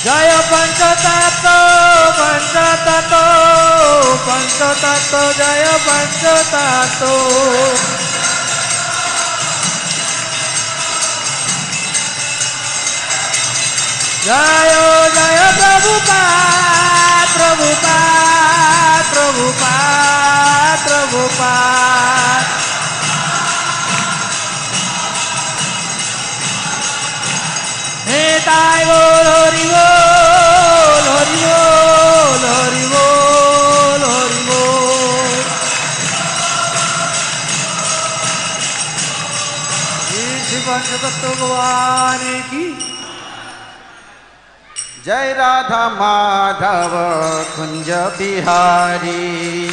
জয় পঞ্চতত্ত্ব জয় পঞ্চতত্ত্ব জয় জয় প্রভুপাদ নিতাই বল হরি বল হরি বল হরি বল হরি বল শ্রী পঞ্চতত্ত্ব ভগবান কি जय राधा माधव कुंज बिहारी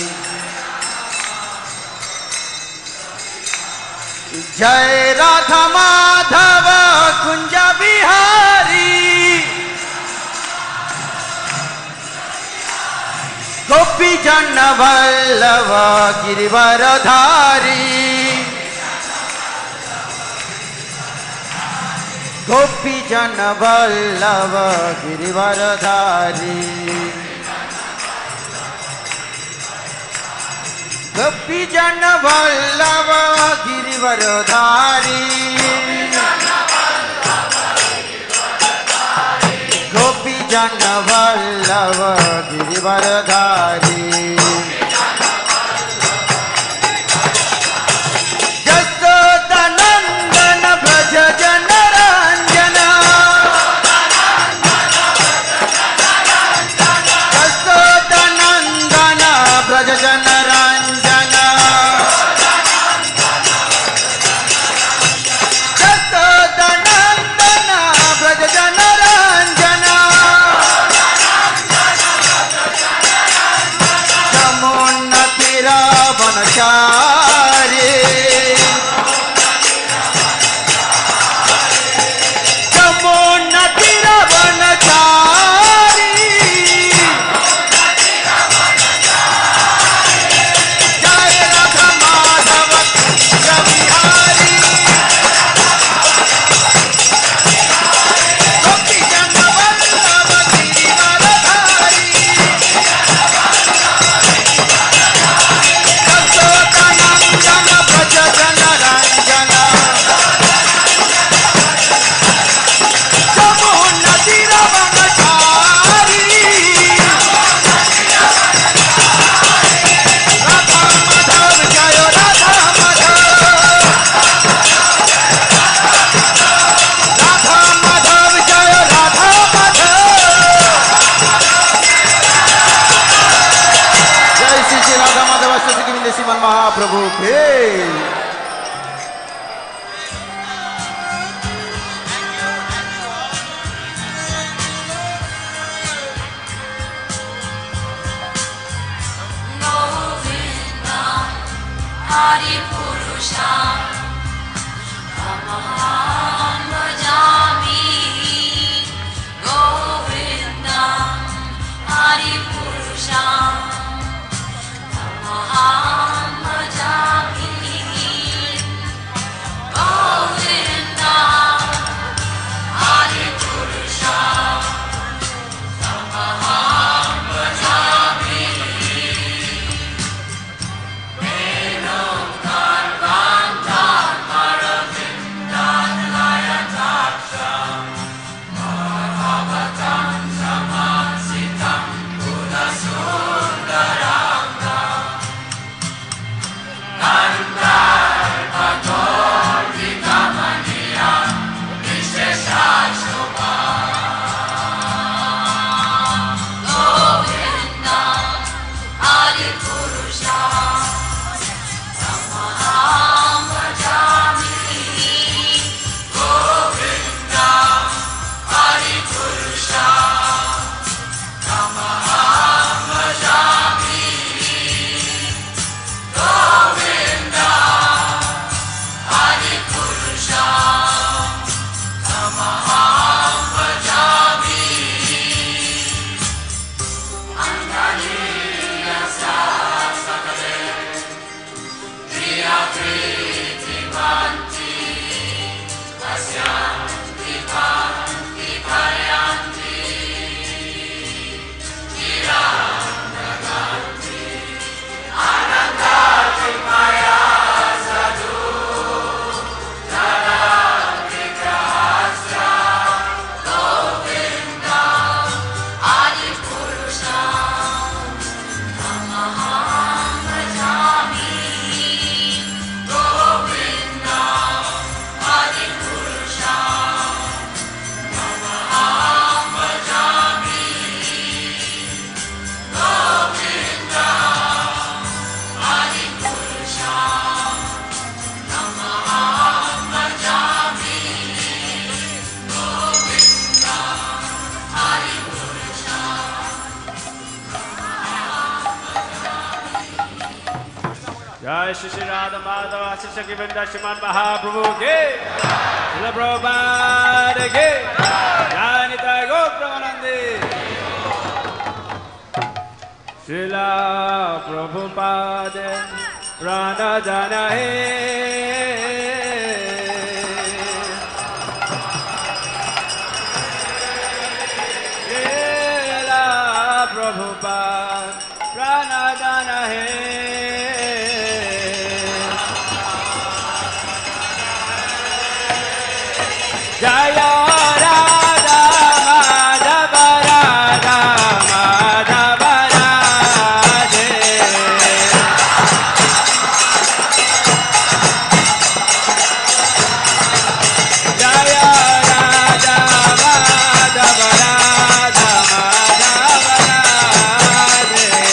जय राधा माधव कुंज बिहारी गोपी जन वल्लभ गिरिवरधारी गोपी जन वल्लभ गिरिवरधारी गोपी जन वल्लभ गिरिवरधारी गोपी जन वल्लभ गिरिवरधारी यशोदानंदन व्रज जन महाप्रभु के Hari Purusha Amaham Bhajami Govinda Hari Purusha Amaham Bhajami Govinda Hari Purusha Amaham Bhajami So जय श्री श्री राधा माधव आशीष की वृंदा श्रीमान महाप्रभु के श्रील प्रभुपाद के जय निताय गौर प्रेमानंदे श्रील प्रभुपाद प्राण जन हे श्रील प्रभुपाद प्राण जन हे जय राधा माधव राधा माधव राधे जय राधा माधव राधा माधव राधे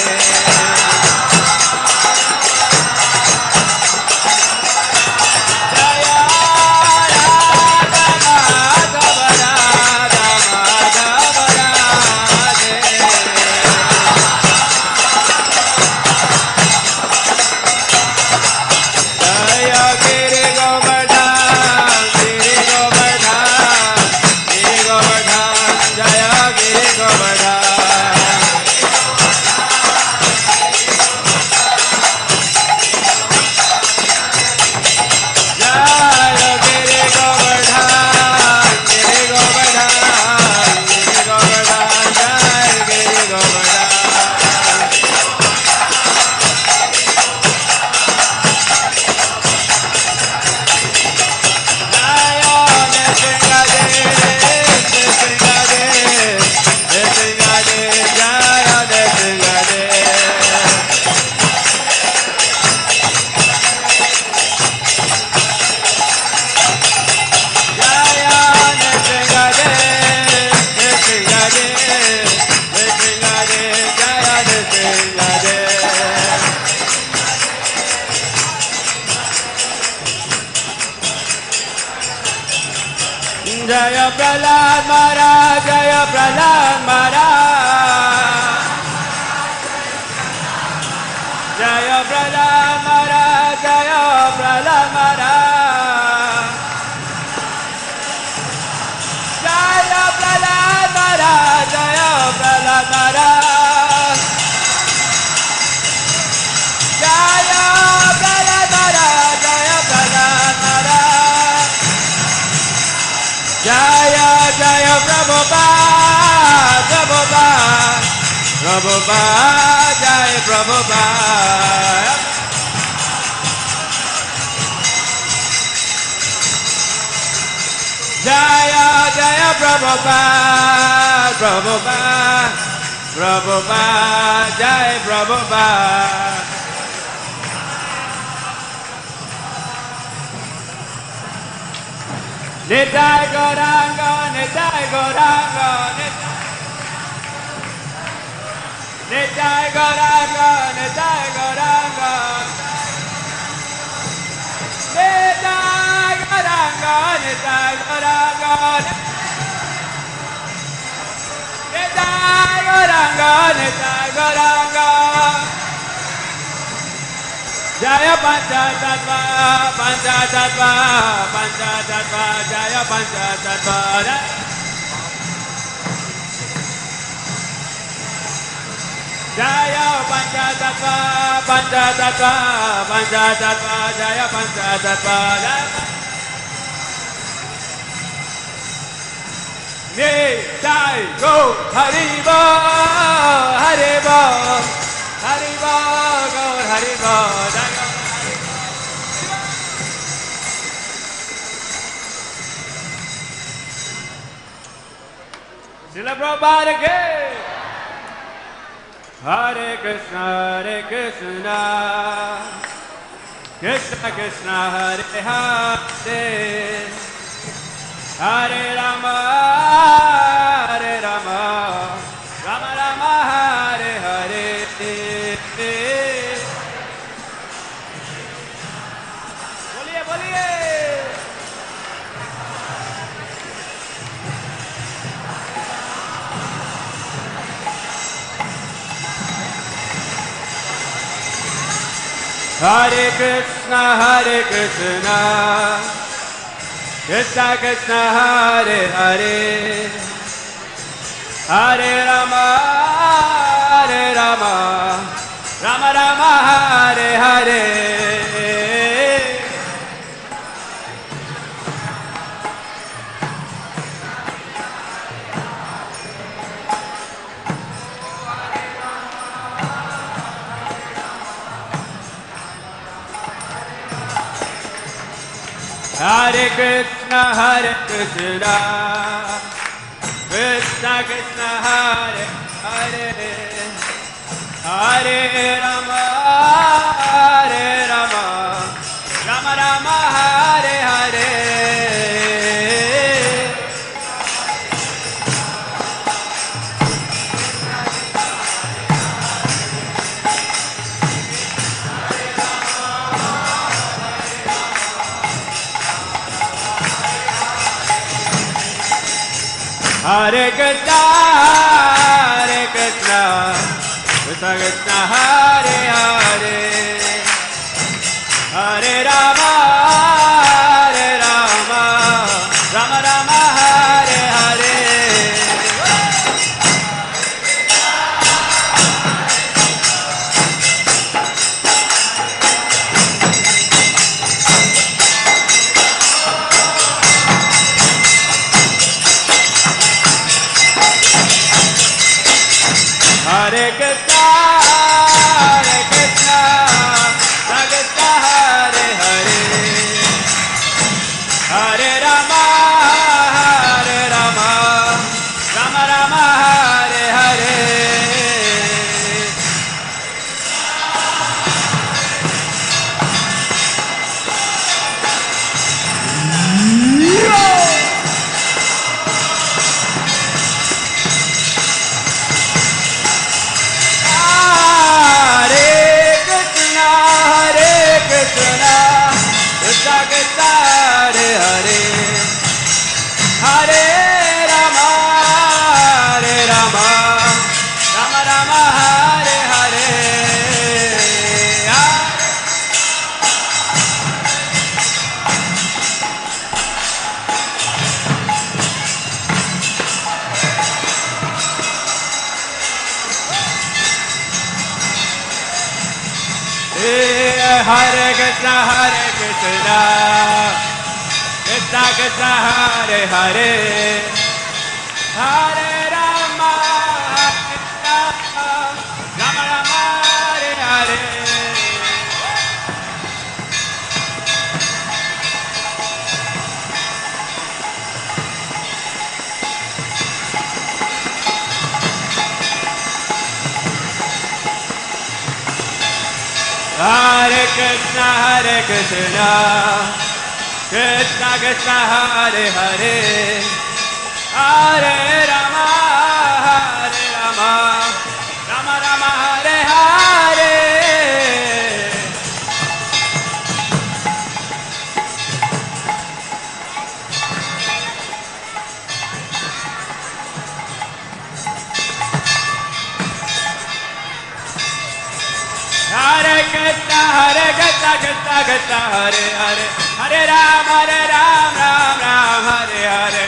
जय प्रहलाद महाराज जय प्रहलाद महाराज जय प्रहलाद महाराज जय प्रहलाद महाराज जय प्रहलाद महाराज जय प्रहलाद महाराज जय प्रहलाद महाराज जय प्रहलाद महाराज जय जय प्रभुपाद प्रभुपाद प्रभुपाद जय प्रभुपाद जय जय प्रभुपाद प्रभुपाद प्रभुपाद जय प्रभुपाद निताय गौरांग निताय गौरांग निताय गौरांग निताय गौरांग निताय गौरांग निताय गौरांग निताय गौरांग निताय गौरांग जय पंचतत्व पंचतत्व पंचतत्व जय पंचतत्व जय पंचतत्व पंचतत्व पंचतत्व जय पंचतत्व निताय गो हरि बोल हरि बोल हरि बोल गौर हरि बोल श्रील प्रभुपाद के हरे कृष्ण कृष्ण कृष्ण हरे हरे हरे राम राम राम हरे हरे बोलिए बोलिए Hare Krishna, Krishna Krishna, Hare Hare, Hare Rama, Rama Rama, Hare Hare. Hare Krishna, Krishna Krishna, Hare Hare, Hare Rama, Rama Rama, Hare Hare. Hare Krishna, Krishna Krishna, Hare Hare, Hare Rama, Rama Rama, Hare Hare. Hare Krishna, Krishna Krishna, Hare Hare, Hare Rama, Rama Rama, Hare Hare. Hare Krishna, Krishna Krishna, Hare Hare, Hare Rama, Rama Rama, Hare Hare. Hare Krishna, Krishna Krishna, Hare Hare, Hare Rama, Rama Rama, Hare Hare. Hare Krishna, Krishna, Hare Hare, Hare Rama, Rama, Hare Hare.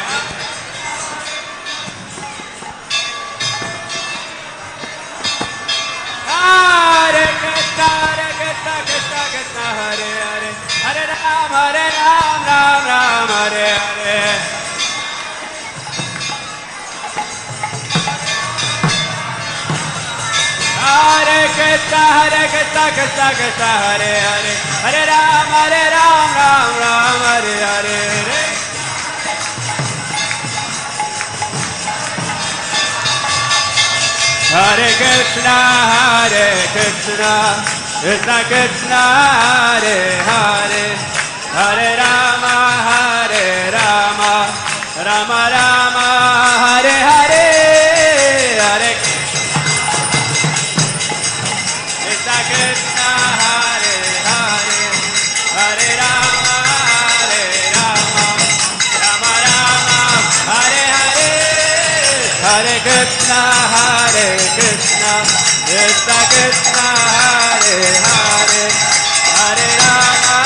Hare Krishna, Krishna, Hare Hare, Hare Rama, Rama, Hare Hare. Hare Krishna, Krishna, Hare Hare, Hare Rama, Rama, Hare Hare. Hare Krishna, Krishna Krishna, Hare Hare, Hare Rama, Rama Rama, Hare Hare. Hare Krishna, Hare Hare, Hare Rama, Rama Rama, Hare Hare. Hare Krishna, Krishna Krishna, Hare Hare, Hare Rama,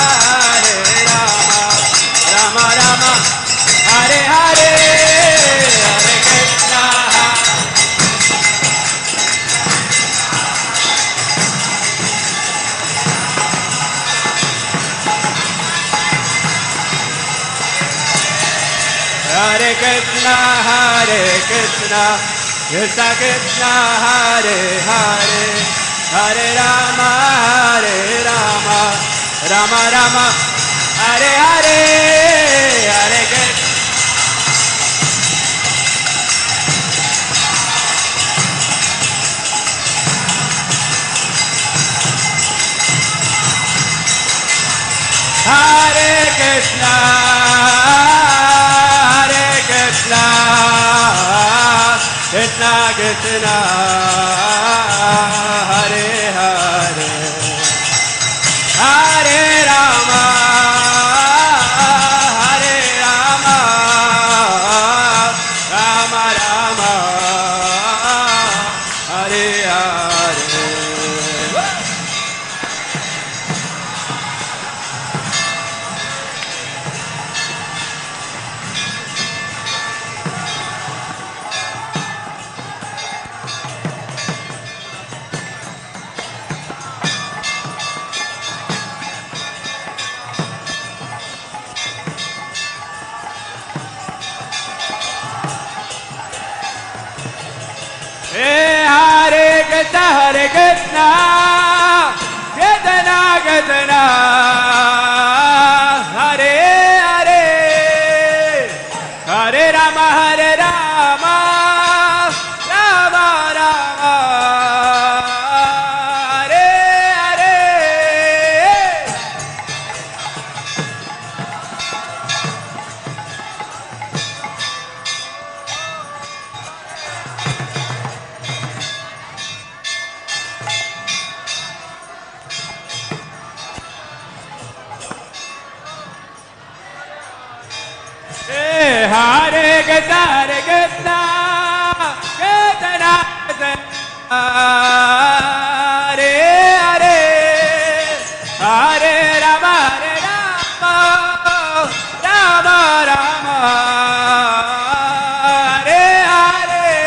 Rama Rama, Hare Hare, Hare Krishna. Hare Krishna, Krishna Krishna, Hare Hare, Hare Rama, Rama Rama, Hare Hare, Hare Krishna. Hare Krishna, Krishna Krishna, Hare Hare, Hare Rama, Rama Rama, Hare Hare. Hare Krishna, Krishna Krishna, Hare Hare, Hare Rama, Rama Rama, Hare Hare. Hare Krishna, Krishna Krishna, Hare Hare, Hare